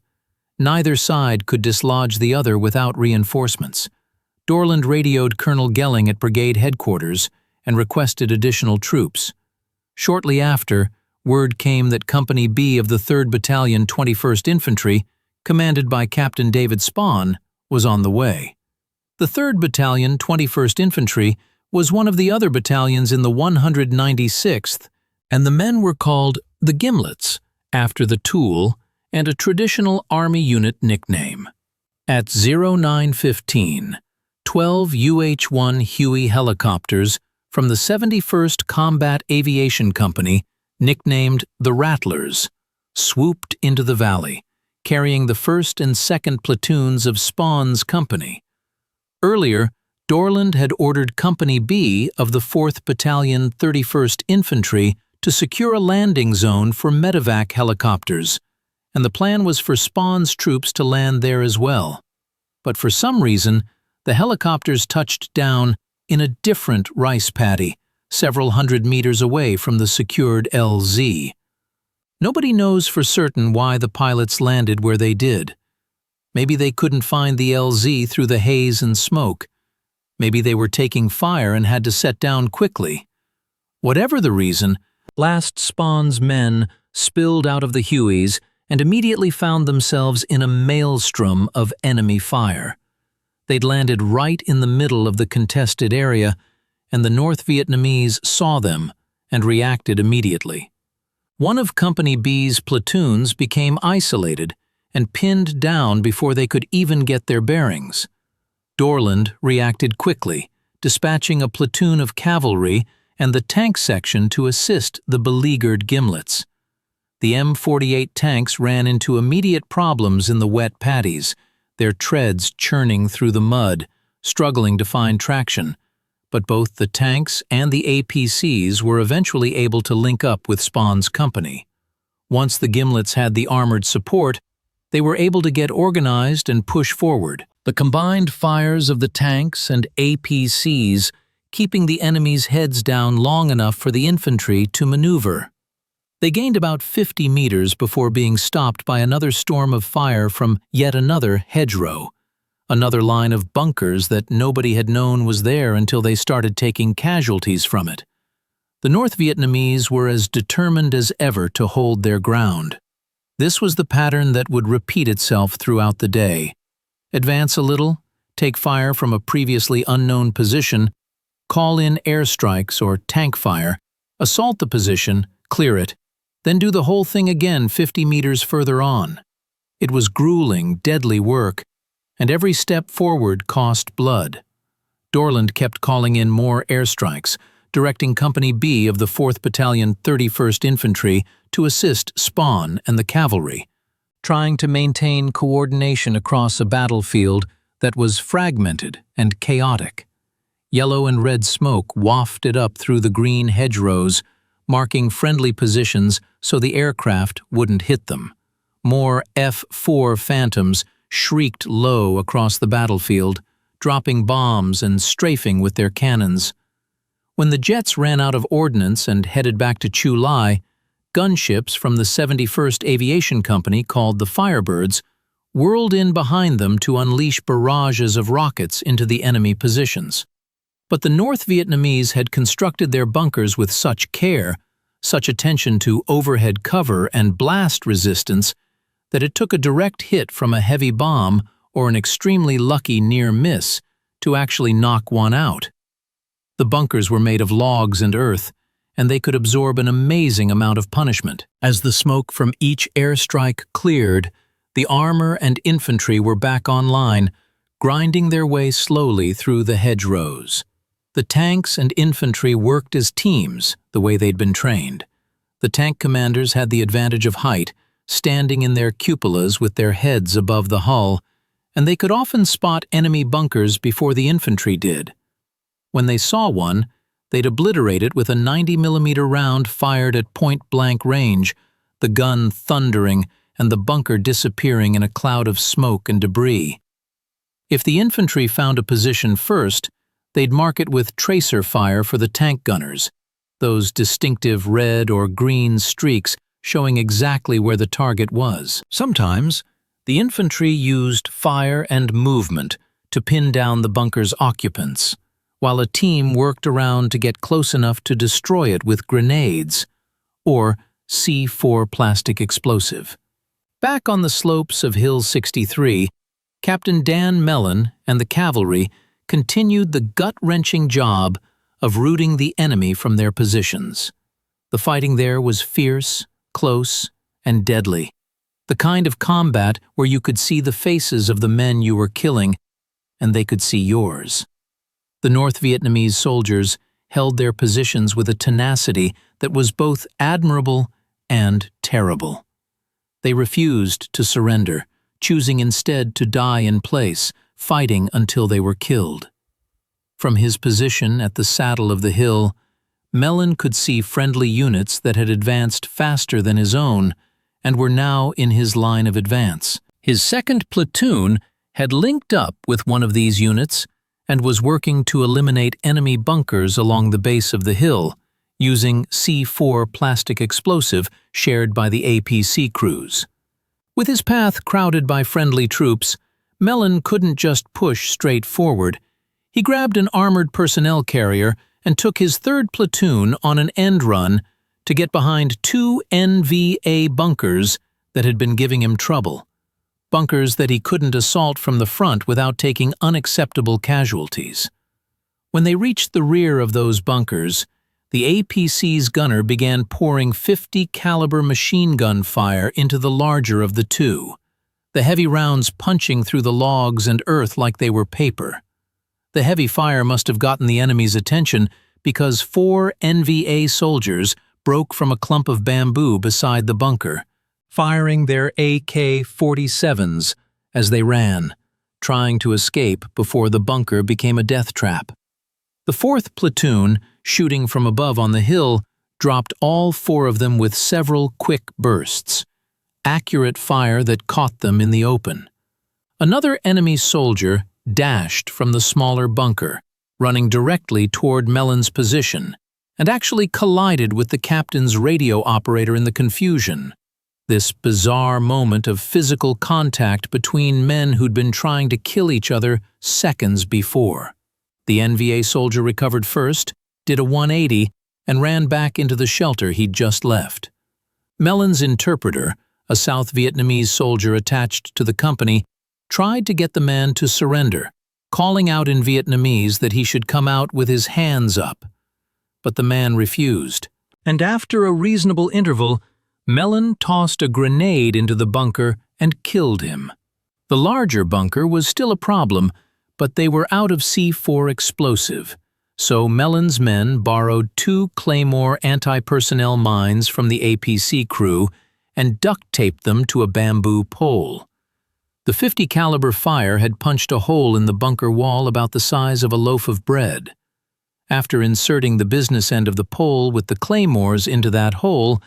Neither side could dislodge the other without reinforcements. Dorland radioed Colonel Gelling at Brigade headquarters and requested additional troops. Shortly after, word came that Company B of the 3rd Battalion 21st Infantry, commanded by Captain David Spahn, was on the way. The 3rd Battalion 21st Infantry was one of the other battalions in the 196th, and the men were called the Gimlets, after the tool, and a traditional Army unit nickname. At 0915, 12 UH-1 Huey helicopters from the 71st Combat Aviation Company, nicknamed the Rattlers, swooped into the valley, carrying the 1st and 2nd platoons of Spahn's company. Earlier, Dorland had ordered Company B of the 4th Battalion 31st Infantry to secure a landing zone for medevac helicopters, and the plan was for Spahn's troops to land there as well. But for some reason, the helicopters touched down in a different rice paddy, several hundred meters away from the secured LZ. Nobody knows for certain why the pilots landed where they did. Maybe they couldn't find the LZ through the haze and smoke. Maybe they were taking fire and had to set down quickly. Whatever the reason, last Spahn's men spilled out of the Hueys and immediately found themselves in a maelstrom of enemy fire. They'd landed right in the middle of the contested area, and the North Vietnamese saw them and reacted immediately. One of Company B's platoons became isolated and pinned down before they could even get their bearings. Dorland reacted quickly, dispatching a platoon of cavalry and the tank section to assist the beleaguered Gimlets. The M48 tanks ran into immediate problems in the wet paddies, their treads churning through the mud, struggling to find traction. But both the tanks and the APCs were eventually able to link up with Spahn's company. Once the Gimlets had the armored support, they were able to get organized and push forward. The combined fires of the tanks and APCs keeping the enemy's heads down long enough for the infantry to maneuver. They gained about 50 meters before being stopped by another storm of fire from yet another hedgerow, another line of bunkers that nobody had known was there until they started taking casualties from it. The North Vietnamese were as determined as ever to hold their ground. This was the pattern that would repeat itself throughout the day. Advance a little, take fire from a previously unknown position, call in airstrikes or tank fire, assault the position, clear it, then do the whole thing again 50 meters further on. It was grueling, deadly work, and every step forward cost blood. Dorland kept calling in more airstrikes, directing Company B of the 4th Battalion 31st Infantry to assist Spahn and the cavalry, trying to maintain coordination across a battlefield that was fragmented and chaotic. Yellow and red smoke wafted up through the green hedgerows, marking friendly positions so the aircraft wouldn't hit them. More F-4 Phantoms shrieked low across the battlefield, dropping bombs and strafing with their cannons. When the jets ran out of ordnance and headed back to Chu Lai, gunships from the 71st Aviation Company, called the Firebirds, whirled in behind them to unleash barrages of rockets into the enemy positions. But the North Vietnamese had constructed their bunkers with such care, such attention to overhead cover and blast resistance, that it took a direct hit from a heavy bomb or an extremely lucky near miss to actually knock one out. The bunkers were made of logs and earth, and they could absorb an amazing amount of punishment. As the smoke from each airstrike cleared, the armor and infantry were back online, grinding their way slowly through the hedgerows. The tanks and infantry worked as teams, the way they'd been trained. The tank commanders had the advantage of height, standing in their cupolas with their heads above the hull, and they could often spot enemy bunkers before the infantry did. When they saw one, they'd obliterate it with a 90mm round fired at point-blank range, the gun thundering and the bunker disappearing in a cloud of smoke and debris. If the infantry found a position first, they'd mark it with tracer fire for the tank gunners, those distinctive red or green streaks showing exactly where the target was. Sometimes, the infantry used fire and movement to pin down the bunker's occupants, while a team worked around to get close enough to destroy it with grenades, or C4 plastic explosive. Back on the slopes of Hill 63, Captain Dan Mellon and the cavalry continued the gut-wrenching job of routing the enemy from their positions. The fighting there was fierce, close, and deadly. The kind of combat where you could see the faces of the men you were killing, and they could see yours. The North Vietnamese soldiers held their positions with a tenacity that was both admirable and terrible. They refused to surrender, choosing instead to die in place, fighting until they were killed. From his position at the saddle of the hill, Mellon could see friendly units that had advanced faster than his own and were now in his line of advance. His second platoon had linked up with one of these units and was working to eliminate enemy bunkers along the base of the hill, using C4 plastic explosive shared by the APC crews. With his path crowded by friendly troops, Mellon couldn't just push straight forward. He grabbed an armored personnel carrier and took his third platoon on an end run to get behind two NVA bunkers that had been giving him trouble. Bunkers that he couldn't assault from the front without taking unacceptable casualties. When they reached the rear of those bunkers, the APC's gunner began pouring .50 caliber machine gun fire into the larger of the two, the heavy rounds punching through the logs and earth like they were paper. The heavy fire must have gotten the enemy's attention because 4 NVA soldiers broke from a clump of bamboo beside the bunker, firing their AK-47s as they ran, trying to escape before the bunker became a death trap. The 4th platoon, shooting from above on the hill, dropped all 4 of them with several quick bursts, accurate fire that caught them in the open. Another enemy soldier dashed from the smaller bunker, running directly toward Mellon's position, and actually collided with the captain's radio operator in the confusion. This bizarre moment of physical contact between men who'd been trying to kill each other seconds before. The NVA soldier recovered first, did a 180, and ran back into the shelter he'd just left. Mellon's interpreter, a South Vietnamese soldier attached to the company, tried to get the man to surrender, calling out in Vietnamese that he should come out with his hands up. But the man refused, and after a reasonable interval, Mellon tossed a grenade into the bunker and killed him. The larger bunker was still a problem, but they were out of C4 explosive, so Mellon's men borrowed 2 Claymore anti-personnel mines from the APC crew and duct-taped them to a bamboo pole. The .50 caliber fire had punched a hole in the bunker wall about the size of a loaf of bread. After inserting the business end of the pole with the claymores into that hole,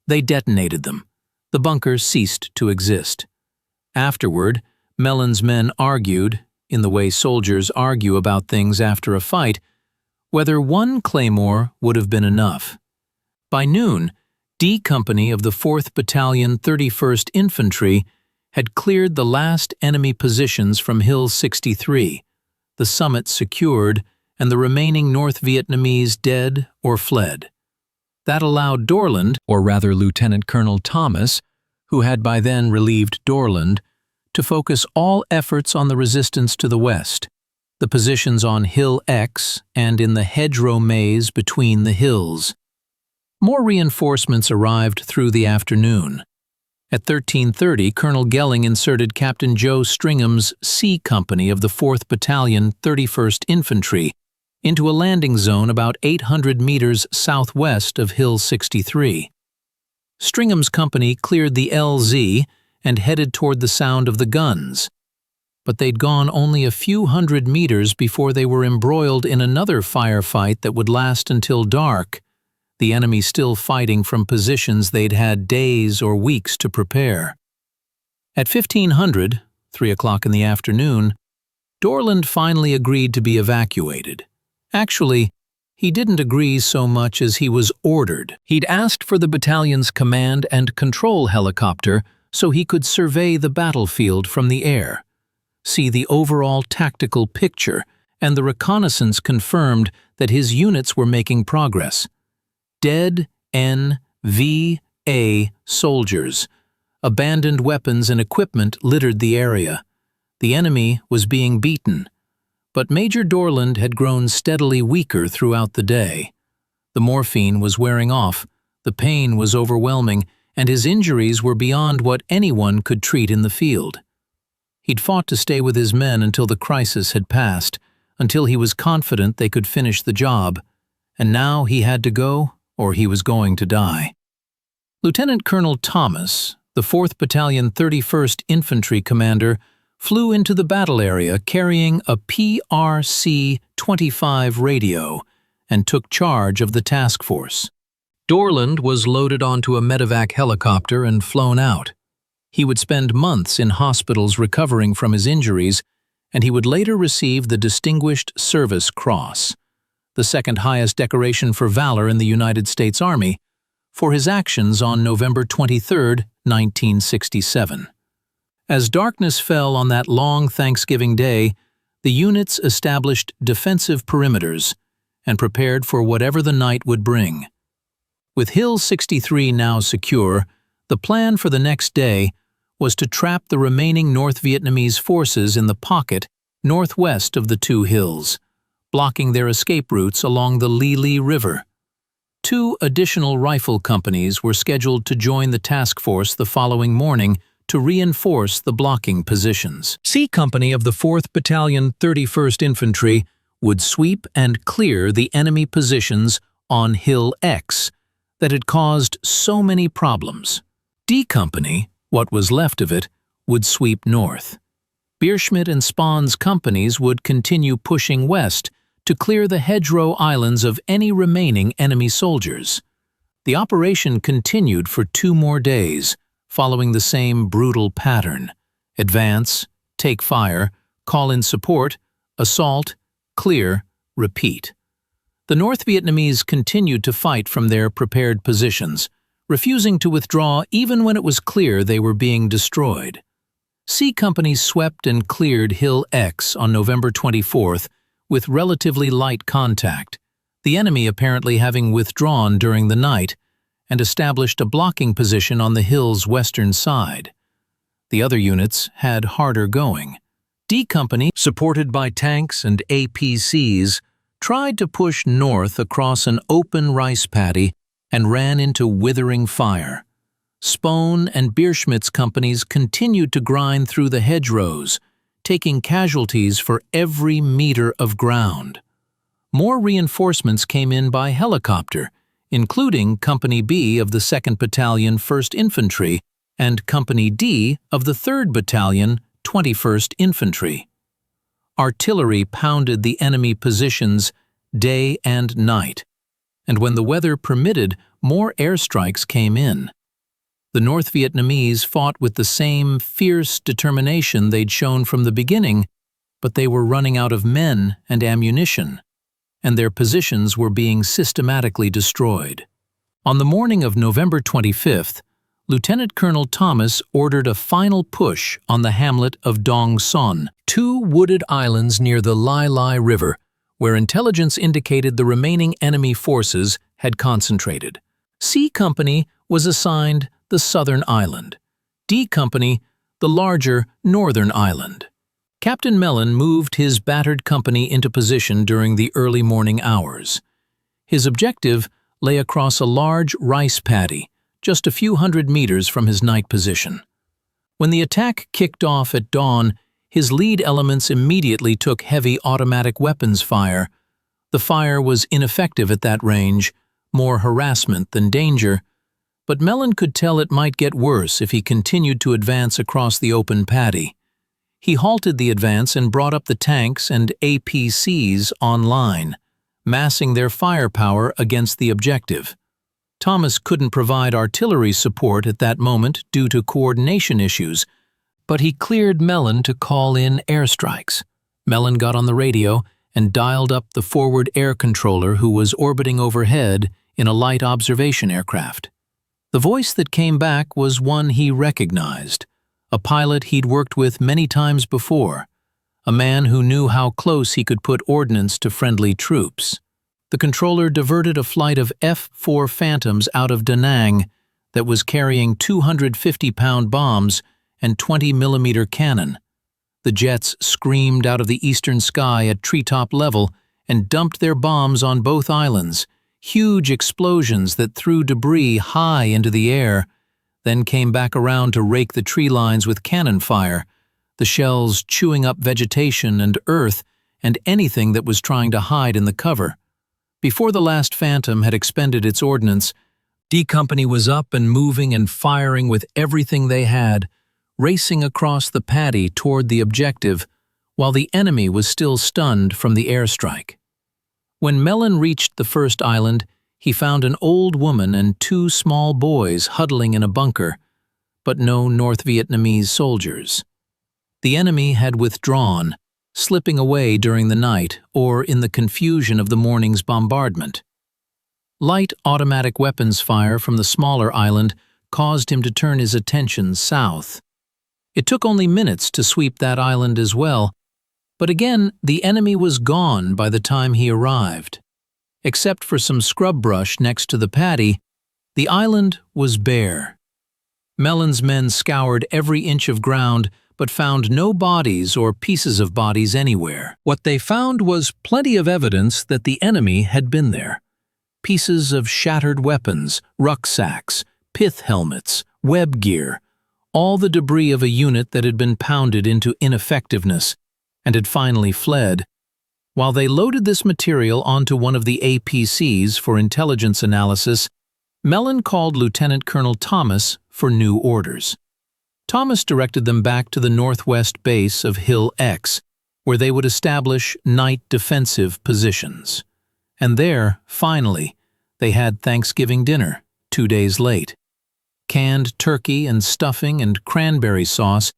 they detonated them. The bunker ceased to exist. Afterward, Mellon's men argued, in the way soldiers argue about things after a fight, whether 1 claymore would have been enough. By noon, D Company of the 4th Battalion 31st Infantry had cleared the last enemy positions from Hill 63, the summit secured, and the remaining North Vietnamese dead or fled. That allowed Dorland, or rather Lieutenant Colonel Thomas, who had by then relieved Dorland, to focus all efforts on the resistance to the west, the positions on Hill X and in the hedgerow maze between the hills. More reinforcements arrived through the afternoon. At 13:30, Colonel Gelling inserted Captain Joe Stringham's C Company of the 4th Battalion 31st Infantry into a landing zone about 800 meters southwest of Hill 63. Stringham's company cleared the LZ and headed toward the sound of the guns. But they'd gone only a few hundred meters before they were embroiled in another firefight that would last until dark, the enemy still fighting from positions they'd had days or weeks to prepare. At 1500, 3 o'clock in the afternoon, Dorland finally agreed to be evacuated. Actually, he didn't agree so much as he was ordered. He'd asked for the battalion's command and control helicopter so he could survey the battlefield from the air, see the overall tactical picture, and the reconnaissance confirmed that his units were making progress. Dead NVA soldiers, abandoned weapons and equipment littered the area. The enemy was being beaten. But Major Dorland had grown steadily weaker throughout the day. The morphine was wearing off, the pain was overwhelming, and his injuries were beyond what anyone could treat in the field. He'd fought to stay with his men until the crisis had passed, until he was confident they could finish the job, and now he had to go, or he was going to die. Lieutenant Colonel Thomas, the 4th Battalion 31st Infantry commander, flew into the battle area carrying a PRC-25 radio and took charge of the task force. Dorland was loaded onto a medevac helicopter and flown out. He would spend months in hospitals recovering from his injuries, and he would later receive the Distinguished Service Cross, the second highest decoration for valor in the United States Army, for his actions on November 23, 1967. As darkness fell on that long Thanksgiving Day, the units established defensive perimeters and prepared for whatever the night would bring. With Hill 63 now secure, the plan for the next day was to trap the remaining North Vietnamese forces in the pocket northwest of the two hills, blocking their escape routes along the Li Li River. 2 additional rifle companies were scheduled to join the task force the following morning to reinforce the blocking positions. C Company of the 4th Battalion 31st Infantry would sweep and clear the enemy positions on Hill X that had caused so many problems. D Company, what was left of it, would sweep north. Bierschmidt and Spahn's companies would continue pushing west to clear the hedgerow islands of any remaining enemy soldiers. The operation continued for 2 more days, following the same brutal pattern: advance, take fire, call in support, assault, clear, repeat. The North Vietnamese continued to fight from their prepared positions, refusing to withdraw even when it was clear they were being destroyed. C Company swept and cleared Hill X on November 24th with relatively light contact, the enemy apparently having withdrawn during the night, and established a blocking position on the hill's western side. The other units had harder going. D Company, supported by tanks and APCs, tried to push north across an open rice paddy and ran into withering fire. Spohn and Bierschmidt's companies continued to grind through the hedgerows, taking casualties for every meter of ground. More reinforcements came in by helicopter, including Company B of the 2nd Battalion 1st Infantry and Company D of the 3rd Battalion 21st Infantry. Artillery pounded the enemy positions day and night, and when the weather permitted, more airstrikes came in. The North Vietnamese fought with the same fierce determination they'd shown from the beginning, but they were running out of men and ammunition, and their positions were being systematically destroyed. On the morning of November 25th, Lieutenant Colonel Thomas ordered a final push on the hamlet of Dong Son, 2 wooded islands near the Lai Lai River, where intelligence indicated the remaining enemy forces had concentrated. C Company was assigned the southern island, D Company the larger northern island. Captain Mellon moved his battered company into position during the early morning hours. His objective lay across a large rice paddy, just a few hundred meters from his night position. When the attack kicked off at dawn, his lead elements immediately took heavy automatic weapons fire. The fire was ineffective at that range, more harassment than danger, but Mellon could tell it might get worse if he continued to advance across the open paddy. He halted the advance and brought up the tanks and APCs online, massing their firepower against the objective. Thomas couldn't provide artillery support at that moment due to coordination issues, but he cleared Mellon to call in airstrikes. Mellon got on the radio and dialed up the forward air controller who was orbiting overhead in a light observation aircraft. The voice that came back was one he recognized, a pilot he'd worked with many times before, a man who knew how close he could put ordnance to friendly troops. The controller diverted a flight of F-4 Phantoms out of Da Nang that was carrying 250-pound bombs and 20-millimeter cannon. The jets screamed out of the eastern sky at treetop level and dumped their bombs on both islands, huge explosions that threw debris high into the air, then came back around to rake the tree lines with cannon fire, the shells chewing up vegetation and earth and anything that was trying to hide in the cover. Before the last Phantom had expended its ordnance, D Company was up and moving and firing with everything they had, racing across the paddy toward the objective, while the enemy was still stunned from the airstrike. When Mellon reached the first island, he found an old woman and 2 small boys huddling in a bunker, but no North Vietnamese soldiers. The enemy had withdrawn, slipping away during the night or in the confusion of the morning's bombardment. Light automatic weapons fire from the smaller island caused him to turn his attention south. It took only minutes to sweep that island as well, but again the enemy was gone by the time he arrived. Except for some scrub brush next to the paddy, the island was bare. Mellon's men scoured every inch of ground but found no bodies or pieces of bodies anywhere. What they found was plenty of evidence that the enemy had been there. Pieces of shattered weapons, rucksacks, pith helmets, web gear, all the debris of a unit that had been pounded into ineffectiveness and had finally fled. While they loaded this material onto one of the APCs for intelligence analysis, Mellon called Lieutenant Colonel Thomas for new orders. Thomas directed them back to the northwest base of Hill X, where they would establish night defensive positions. And there, finally, they had Thanksgiving dinner, 2 days late. Canned turkey and stuffing and cranberry sauce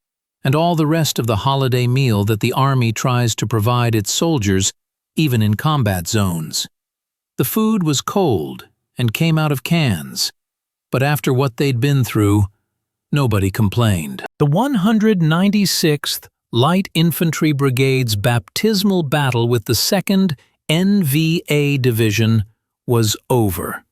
and all the rest of the holiday meal that the Army tries to provide its soldiers, even in combat zones. The food was cold and came out of cans, but after what they'd been through, nobody complained. The 196th Light Infantry Brigade's baptismal battle with the 2nd NVA Division was over.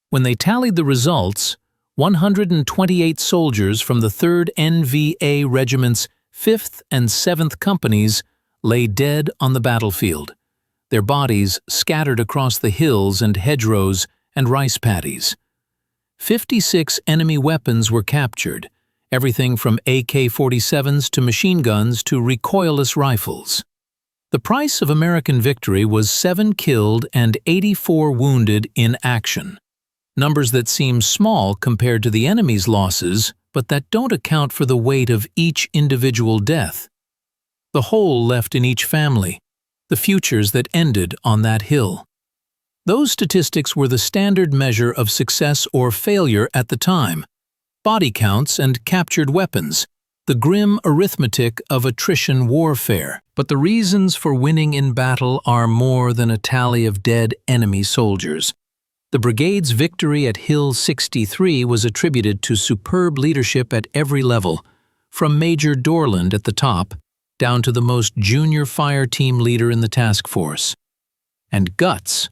When they tallied the results, 128 soldiers from the 3rd NVA Regiment's 5th and 7th Companies lay dead on the battlefield, their bodies scattered across the hills and hedgerows and rice paddies. 56 enemy weapons were captured, everything from AK-47s to machine guns to recoilless rifles. The price of American victory was 7 killed and 84 wounded in action. Numbers that seem small compared to the enemy's losses, but that don't account for the weight of each individual death. The hole left in each family, the futures that ended on that hill. Those statistics were the standard measure of success or failure at the time. Body counts and captured weapons, the grim arithmetic of attrition warfare. But the reasons for winning in battle are more than a tally of dead enemy soldiers. The brigade's victory at Hill 63 was attributed to superb leadership at every level, from Major Dorland at the top, down to the most junior fire team leader in the task force. And guts,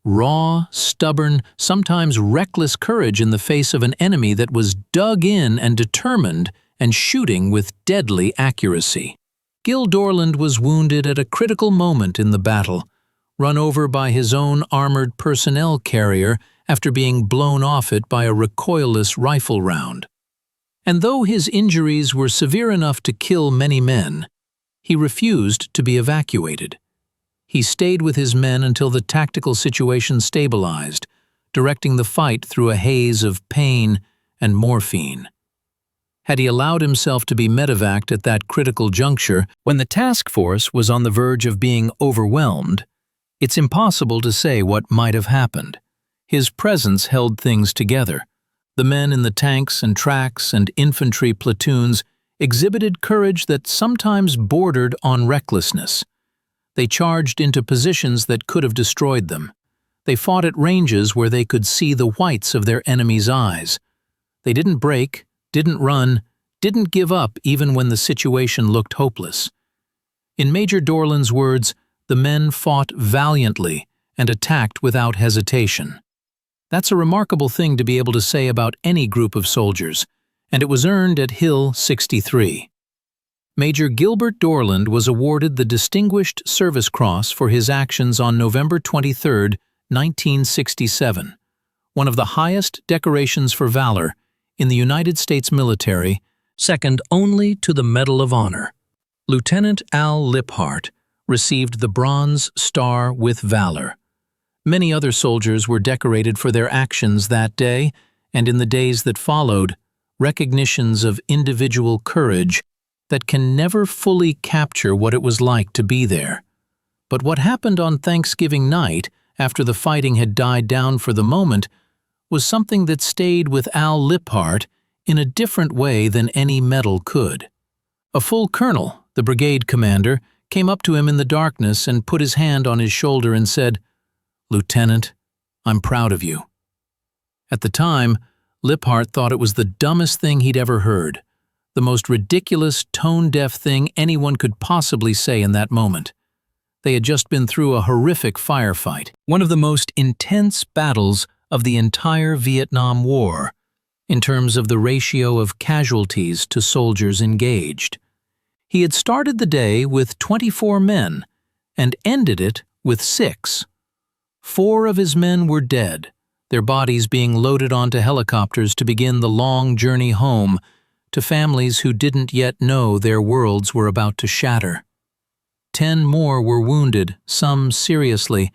raw, stubborn, sometimes reckless courage in the face of an enemy that was dug in and determined and shooting with deadly accuracy. Gil Dorland was wounded at a critical moment in the battle, run over by his own armored personnel carrier after being blown off it by a recoilless rifle round. And though his injuries were severe enough to kill many men, he refused to be evacuated. He stayed with his men until the tactical situation stabilized, directing the fight through a haze of pain and morphine. Had he allowed himself to be medevaced at that critical juncture, when the task force was on the verge of being overwhelmed, it's impossible to say what might have happened. His presence held things together. The men in the tanks and tracks and infantry platoons exhibited courage that sometimes bordered on recklessness. They charged into positions that could have destroyed them. They fought at ranges where they could see the whites of their enemy's eyes. They didn't break, didn't run, didn't give up even when the situation looked hopeless. In Major Dorland's words, the men fought valiantly and attacked without hesitation. That's a remarkable thing to be able to say about any group of soldiers, and it was earned at Hill 63. Major Gilbert Dorland was awarded the Distinguished Service Cross for his actions on November 23, 1967, one of the highest decorations for valor in the United States military, second only to the Medal of Honor. Lieutenant Al Liphardt received the Bronze Star with Valor. Many other soldiers were decorated for their actions that day, and in the days that followed, recognitions of individual courage that can never fully capture what it was like to be there. But what happened on Thanksgiving night, after the fighting had died down for the moment, was something that stayed with Al Liphardt in a different way than any medal could. A full colonel, the brigade commander, came up to him in the darkness and put his hand on his shoulder and said, "Lieutenant, I'm proud of you." At the time, Liphardt thought it was the dumbest thing he'd ever heard, the most ridiculous, tone-deaf thing anyone could possibly say in that moment. They had just been through a horrific firefight, one of the most intense battles of the entire Vietnam War, in terms of the ratio of casualties to soldiers engaged. He had started the day with 24 men and ended it with 6. 4 of his men were dead, their bodies being loaded onto helicopters to begin the long journey home to families who didn't yet know their worlds were about to shatter. 10 more were wounded, some seriously,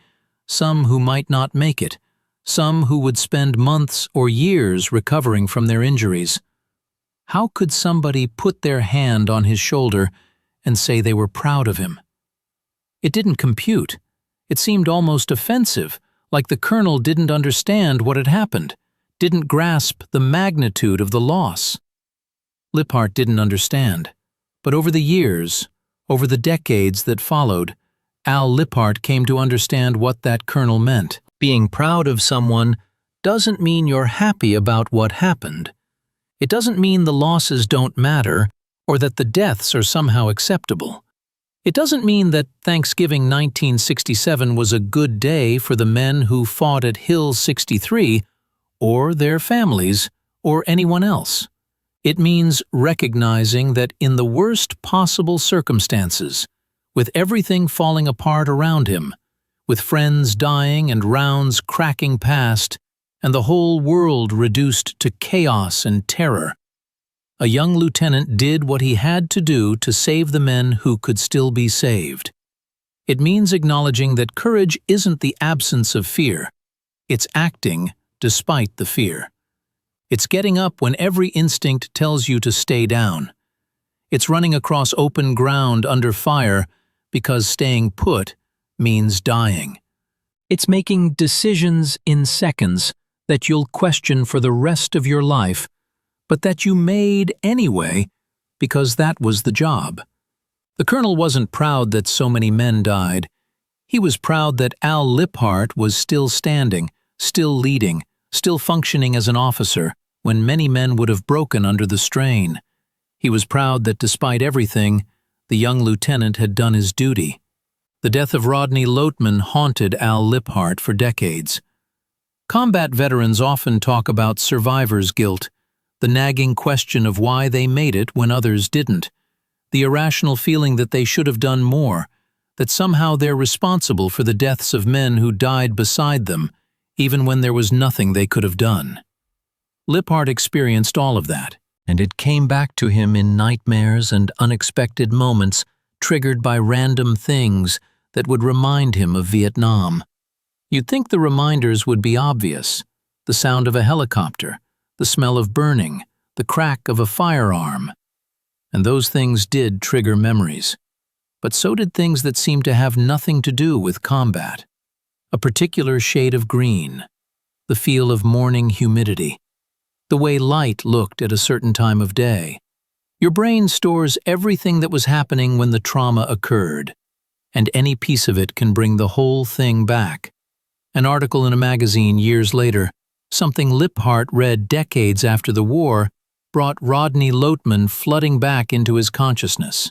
some who might not make it, some who would spend months or years recovering from their injuries. How could somebody put their hand on his shoulder and say they were proud of him? It didn't compute. It seemed almost offensive, like the colonel didn't understand what had happened, didn't grasp the magnitude of the loss. Liphardt didn't understand, but over the years, over the decades that followed, Al Liphardt came to understand what that colonel meant. Being proud of someone doesn't mean you're happy about what happened. It doesn't mean the losses don't matter or that the deaths are somehow acceptable. It doesn't mean that Thanksgiving 1967 was a good day for the men who fought at Hill 63 or their families or anyone else. It means recognizing that in the worst possible circumstances, with everything falling apart around him, with friends dying and rounds cracking past, and the whole world reduced to chaos and terror, a young lieutenant did what he had to do to save the men who could still be saved. It means acknowledging that courage isn't the absence of fear. It's acting despite the fear. It's getting up when every instinct tells you to stay down. It's running across open ground under fire because staying put means dying. It's making decisions in seconds that you'll question for the rest of your life, but that you made anyway because that was the job. The colonel wasn't proud that so many men died. He was proud that Al Liphardt was still standing, still leading, still functioning as an officer when many men would have broken under the strain. He was proud that despite everything, the young lieutenant had done his duty. The death of Rodney Loatman haunted Al Liphardt for decades. Combat veterans often talk about survivor's guilt, the nagging question of why they made it when others didn't, the irrational feeling that they should have done more, that somehow they're responsible for the deaths of men who died beside them, even when there was nothing they could have done. Liphardt experienced all of that, and it came back to him in nightmares and unexpected moments triggered by random things that would remind him of Vietnam. You'd think the reminders would be obvious: the sound of a helicopter, the smell of burning, the crack of a firearm. And those things did trigger memories. But so did things that seemed to have nothing to do with combat. A particular shade of green, the feel of morning humidity, the way light looked at a certain time of day. Your brain stores everything that was happening when the trauma occurred, and any piece of it can bring the whole thing back. An article in a magazine years later, something Liphardt read decades after the war, brought Rodney Loatman flooding back into his consciousness.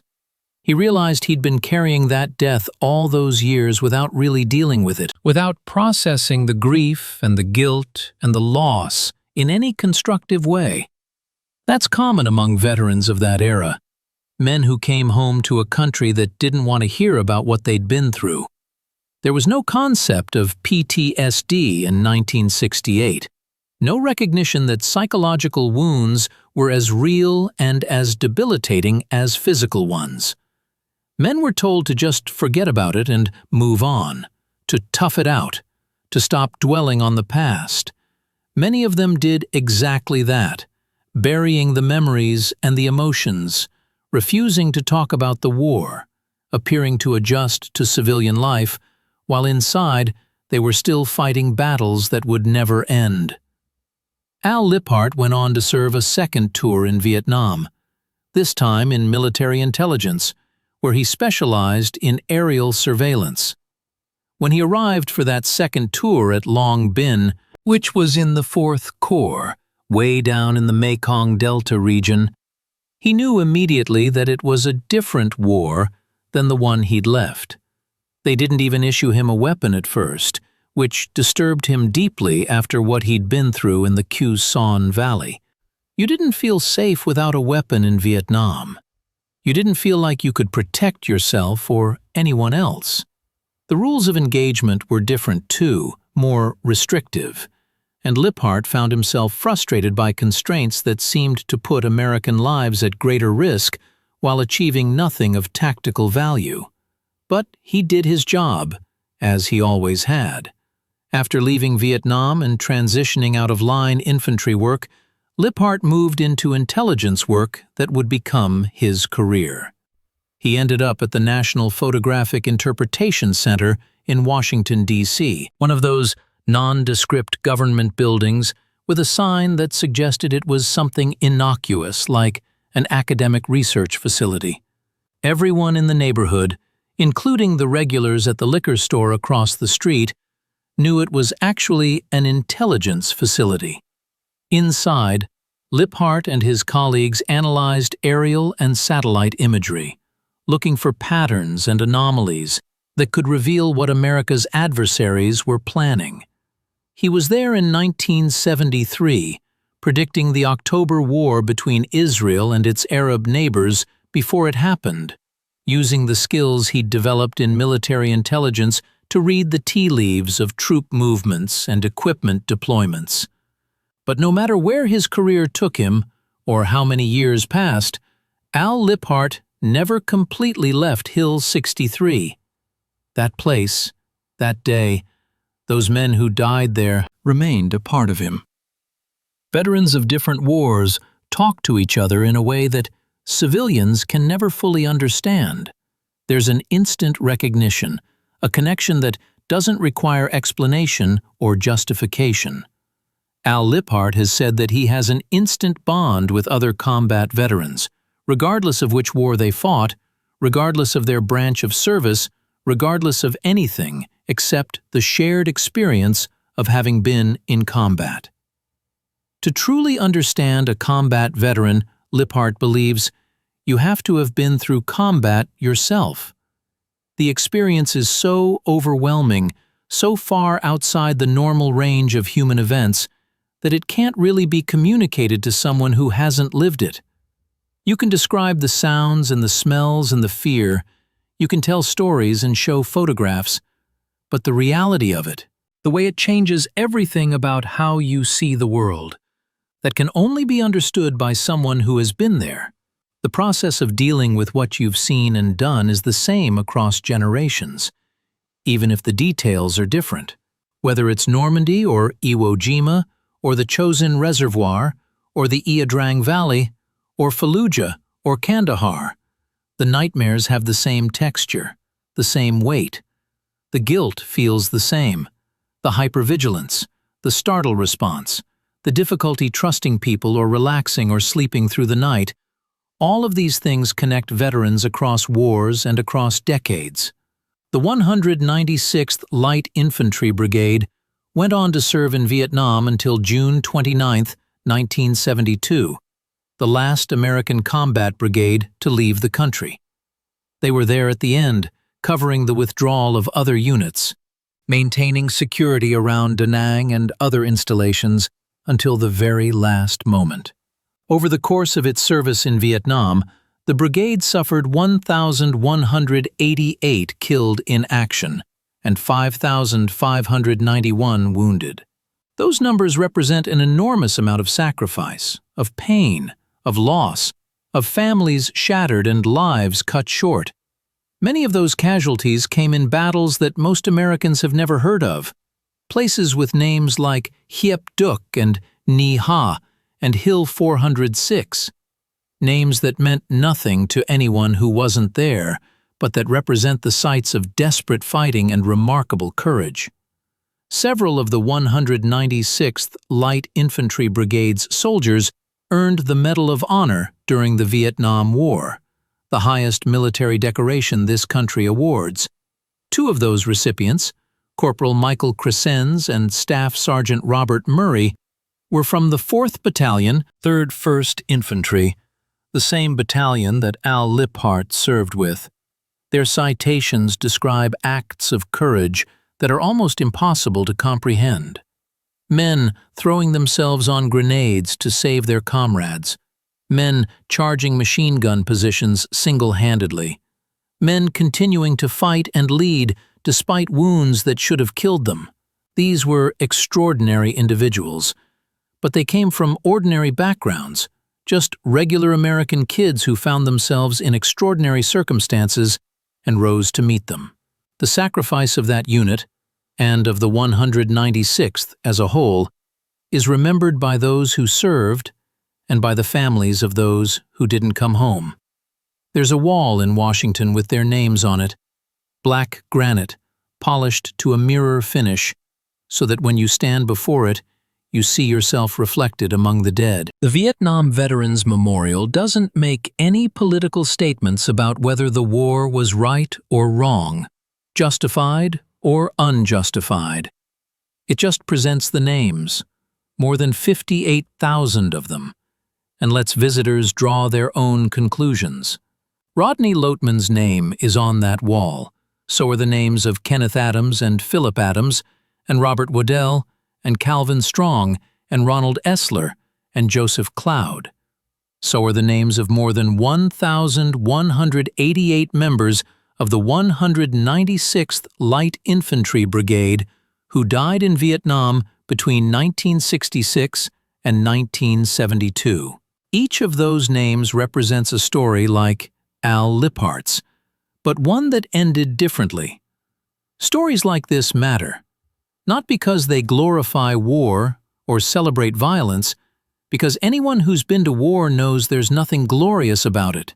He realized he'd been carrying that death all those years without really dealing with it, without processing the grief and the guilt and the loss in any constructive way. That's common among veterans of that era, men who came home to a country that didn't want to hear about what they'd been through. There was no concept of PTSD in 1968. No recognition that psychological wounds were as real and as debilitating as physical ones. Men were told to just forget about it and move on, to tough it out, to stop dwelling on the past. Many of them did exactly that, burying the memories and the emotions, refusing to talk about the war, appearing to adjust to civilian life, while inside they were still fighting battles that would never end. Al Liphardt went on to serve a second tour in Vietnam, this time in military intelligence, where he specialized in aerial surveillance. When he arrived for that second tour at Long Binh, which was in the 4th Corps, way down in the Mekong Delta region, he knew immediately that it was a different war than the one he'd left. They didn't even issue him a weapon at first, which disturbed him deeply after what he'd been through in the Khe Sanh Valley. You didn't feel safe without a weapon in Vietnam. You didn't feel like you could protect yourself or anyone else. The rules of engagement were different too, more restrictive, and Liphardt found himself frustrated by constraints that seemed to put American lives at greater risk while achieving nothing of tactical value. But he did his job, as he always had. After leaving Vietnam and transitioning out of line infantry work, Liphardt moved into intelligence work that would become his career. He ended up at the National Photographic Interpretation Center in Washington, D.C., one of those nondescript government buildings with a sign that suggested it was something innocuous like an academic research facility. Everyone in the neighborhood, including the regulars at the liquor store across the street, knew it was actually an intelligence facility. Inside, Liphardt and his colleagues analyzed aerial and satellite imagery, looking for patterns and anomalies that could reveal what America's adversaries were planning. He was there in 1973, predicting the October War between Israel and its Arab neighbors before it happened, using the skills he'd developed in military intelligence to read the tea leaves of troop movements and equipment deployments. But no matter where his career took him, or how many years passed, Al Liphardt never completely left Hill 63. That place, that day, those men who died there remained a part of him. Veterans of different wars talk to each other in a way that civilians can never fully understand. There's an instant recognition, a connection that doesn't require explanation or justification. Al Liphardt has said that he has an instant bond with other combat veterans, regardless of which war they fought, regardless of their branch of service, regardless of anything except the shared experience of having been in combat. To truly understand a combat veteran, Liphardt believes, you have to have been through combat yourself. The experience is so overwhelming, so far outside the normal range of human events, that it can't really be communicated to someone who hasn't lived it. You can describe the sounds and the smells and the fear, you can tell stories and show photographs, but the reality of it, the way it changes everything about how you see the world, that can only be understood by someone who has been there. The process of dealing with what you've seen and done is the same across generations, even if the details are different. Whether it's Normandy or Iwo Jima, or the Chosin Reservoir, or the Ia Drang Valley, or Fallujah, or Kandahar, the nightmares have the same texture, the same weight. The guilt feels the same, the hypervigilance, the startle response, the difficulty trusting people or relaxing or sleeping through the night. All of these things connect veterans across wars and across decades. The 196th Light Infantry Brigade went on to serve in Vietnam until June 29, 1972, the last American combat brigade to leave the country. They were there at the end, covering the withdrawal of other units, maintaining security around Da Nang and other installations until the very last moment. Over the course of its service in Vietnam, the brigade suffered 1,188 killed in action and 5,591 wounded. Those numbers represent an enormous amount of sacrifice, of pain, of loss, of families shattered and lives cut short. Many of those casualties came in battles that most Americans have never heard of, places with names like Hiep Duk and Ni Ha and Hill 406, names that meant nothing to anyone who wasn't there, but that represent the sites of desperate fighting and remarkable courage. Several of the 196th Light Infantry Brigade's soldiers earned the Medal of Honor during the Vietnam War, the highest military decoration this country awards. Two of those recipients, Corporal Michael Crescenz and Staff Sergeant Robert Murray, were from the 4th Battalion, 3rd 1st Infantry, the same battalion that Al Liphardt served with. Their citations describe acts of courage that are almost impossible to comprehend. Men throwing themselves on grenades to save their comrades. Men charging machine gun positions single-handedly. Men continuing to fight and lead despite wounds that should have killed them. These were extraordinary individuals, but they came from ordinary backgrounds, just regular American kids who found themselves in extraordinary circumstances and rose to meet them. The sacrifice of that unit, and of the 196th as a whole, is remembered by those who served and by the families of those who didn't come home. There's a wall in Washington with their names on it, black granite, polished to a mirror finish, so that when you stand before it, you see yourself reflected among the dead. The Vietnam Veterans Memorial doesn't make any political statements about whether the war was right or wrong, justified or unjustified. It just presents the names, more than 58,000 of them, and lets visitors draw their own conclusions. Rodney Loatman's name is on that wall. So are the names of Kenneth Adams and Philip Adams, and Robert Waddell, and Calvin Strong, and Ronald Essler, and Joseph Cloud. So are the names of more than 1,188 members of the 196th Light Infantry Brigade who died in Vietnam between 1966 and 1972. Each of those names represents a story like Al Liphardt's, but one that ended differently. Stories like this matter, not because they glorify war or celebrate violence, because anyone who's been to war knows there's nothing glorious about it.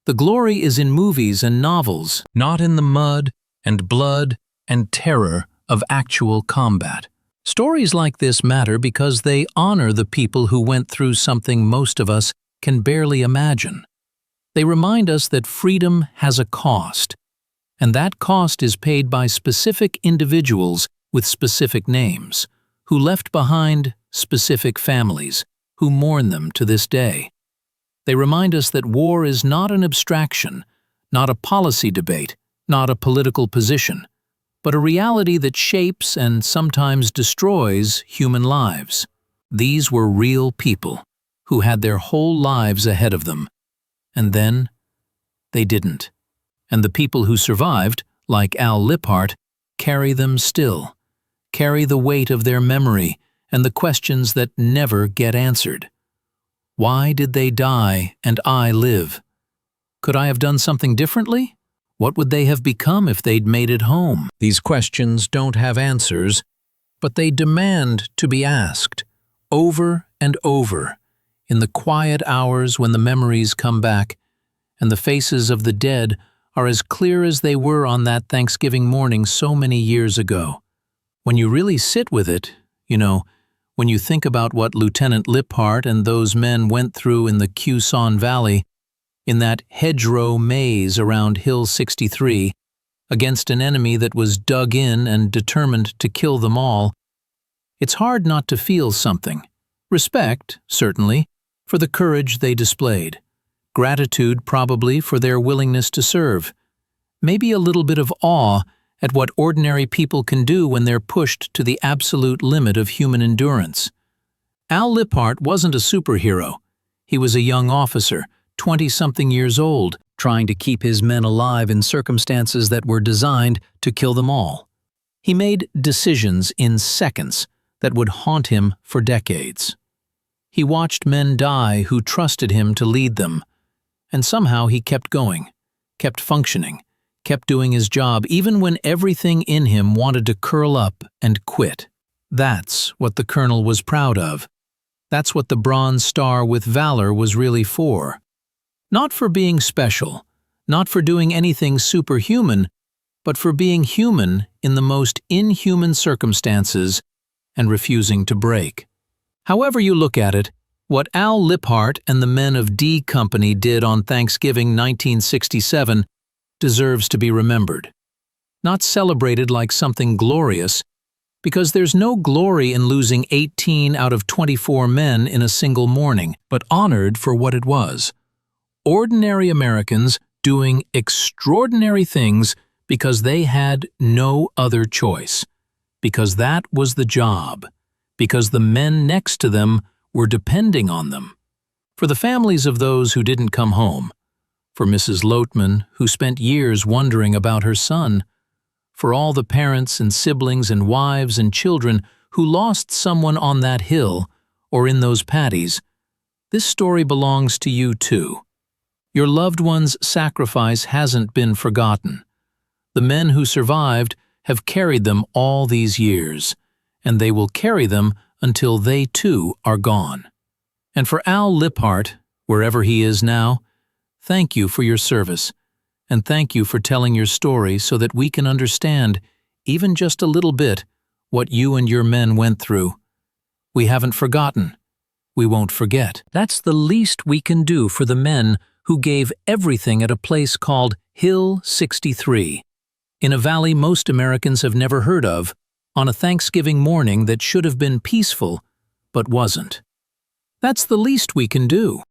The glory is in movies and novels, not in the mud and blood and terror of actual combat. Stories like this matter because they honor the people who went through something most of us can barely imagine. They remind us that freedom has a cost, and that cost is paid by specific individuals with specific names, who left behind specific families, who mourn them to this day. They remind us that war is not an abstraction, not a policy debate, not a political position, but a reality that shapes and sometimes destroys human lives. These were real people who had their whole lives ahead of them, and then they didn't. And the people who survived, like Al Liphardt, carry them still, carry the weight of their memory and the questions that never get answered. Why did they die and I live? Could I have done something differently? What would they have become if they'd made it home? These questions don't have answers, but they demand to be asked, over and over, in the quiet hours when the memories come back, and the faces of the dead are as clear as they were on that Thanksgiving morning so many years ago. When you really sit with it, when you think about what Lieutenant Liphardt and those men went through in the Khe Sanh Valley, in that hedgerow maze around Hill 63, against an enemy that was dug in and determined to kill them all, it's hard not to feel something. Respect, certainly, for the courage they displayed. Gratitude, probably, for their willingness to serve. Maybe a little bit of awe at what ordinary people can do when they're pushed to the absolute limit of human endurance. Al Liphardt wasn't a superhero. He was a young officer, 20-something years old, trying to keep his men alive in circumstances that were designed to kill them all. He made decisions in seconds that would haunt him for decades. He watched men die who trusted him to lead them, and somehow he kept going, kept functioning, kept doing his job even when everything in him wanted to curl up and quit. That's what the colonel was proud of. That's what the Bronze Star with Valor was really for. Not for being special, not for doing anything superhuman, but for being human in the most inhuman circumstances and refusing to break. However you look at it, what Al Liphardt and the men of D Company did on Thanksgiving 1967 deserves to be remembered. Not celebrated like something glorious, because there's no glory in losing 18 out of 24 men in a single morning, but honored for what it was. Ordinary Americans doing extraordinary things because they had no other choice, because that was the job, because the men next to them were depending on them. For the families of those who didn't come home, for Mrs. Loatman, who spent years wondering about her son, for all the parents and siblings and wives and children who lost someone on that hill or in those paddies, this story belongs to you too. Your loved one's sacrifice hasn't been forgotten. The men who survived have carried them all these years, and they will carry them until they too are gone. And for Al Liphardt, wherever he is now, thank you for your service, and thank you for telling your story so that we can understand, even just a little bit, what you and your men went through. We haven't forgotten. We won't forget. That's the least we can do for the men who gave everything at a place called Hill 63, in a valley most Americans have never heard of, on a Thanksgiving morning that should have been peaceful, but wasn't. That's the least we can do.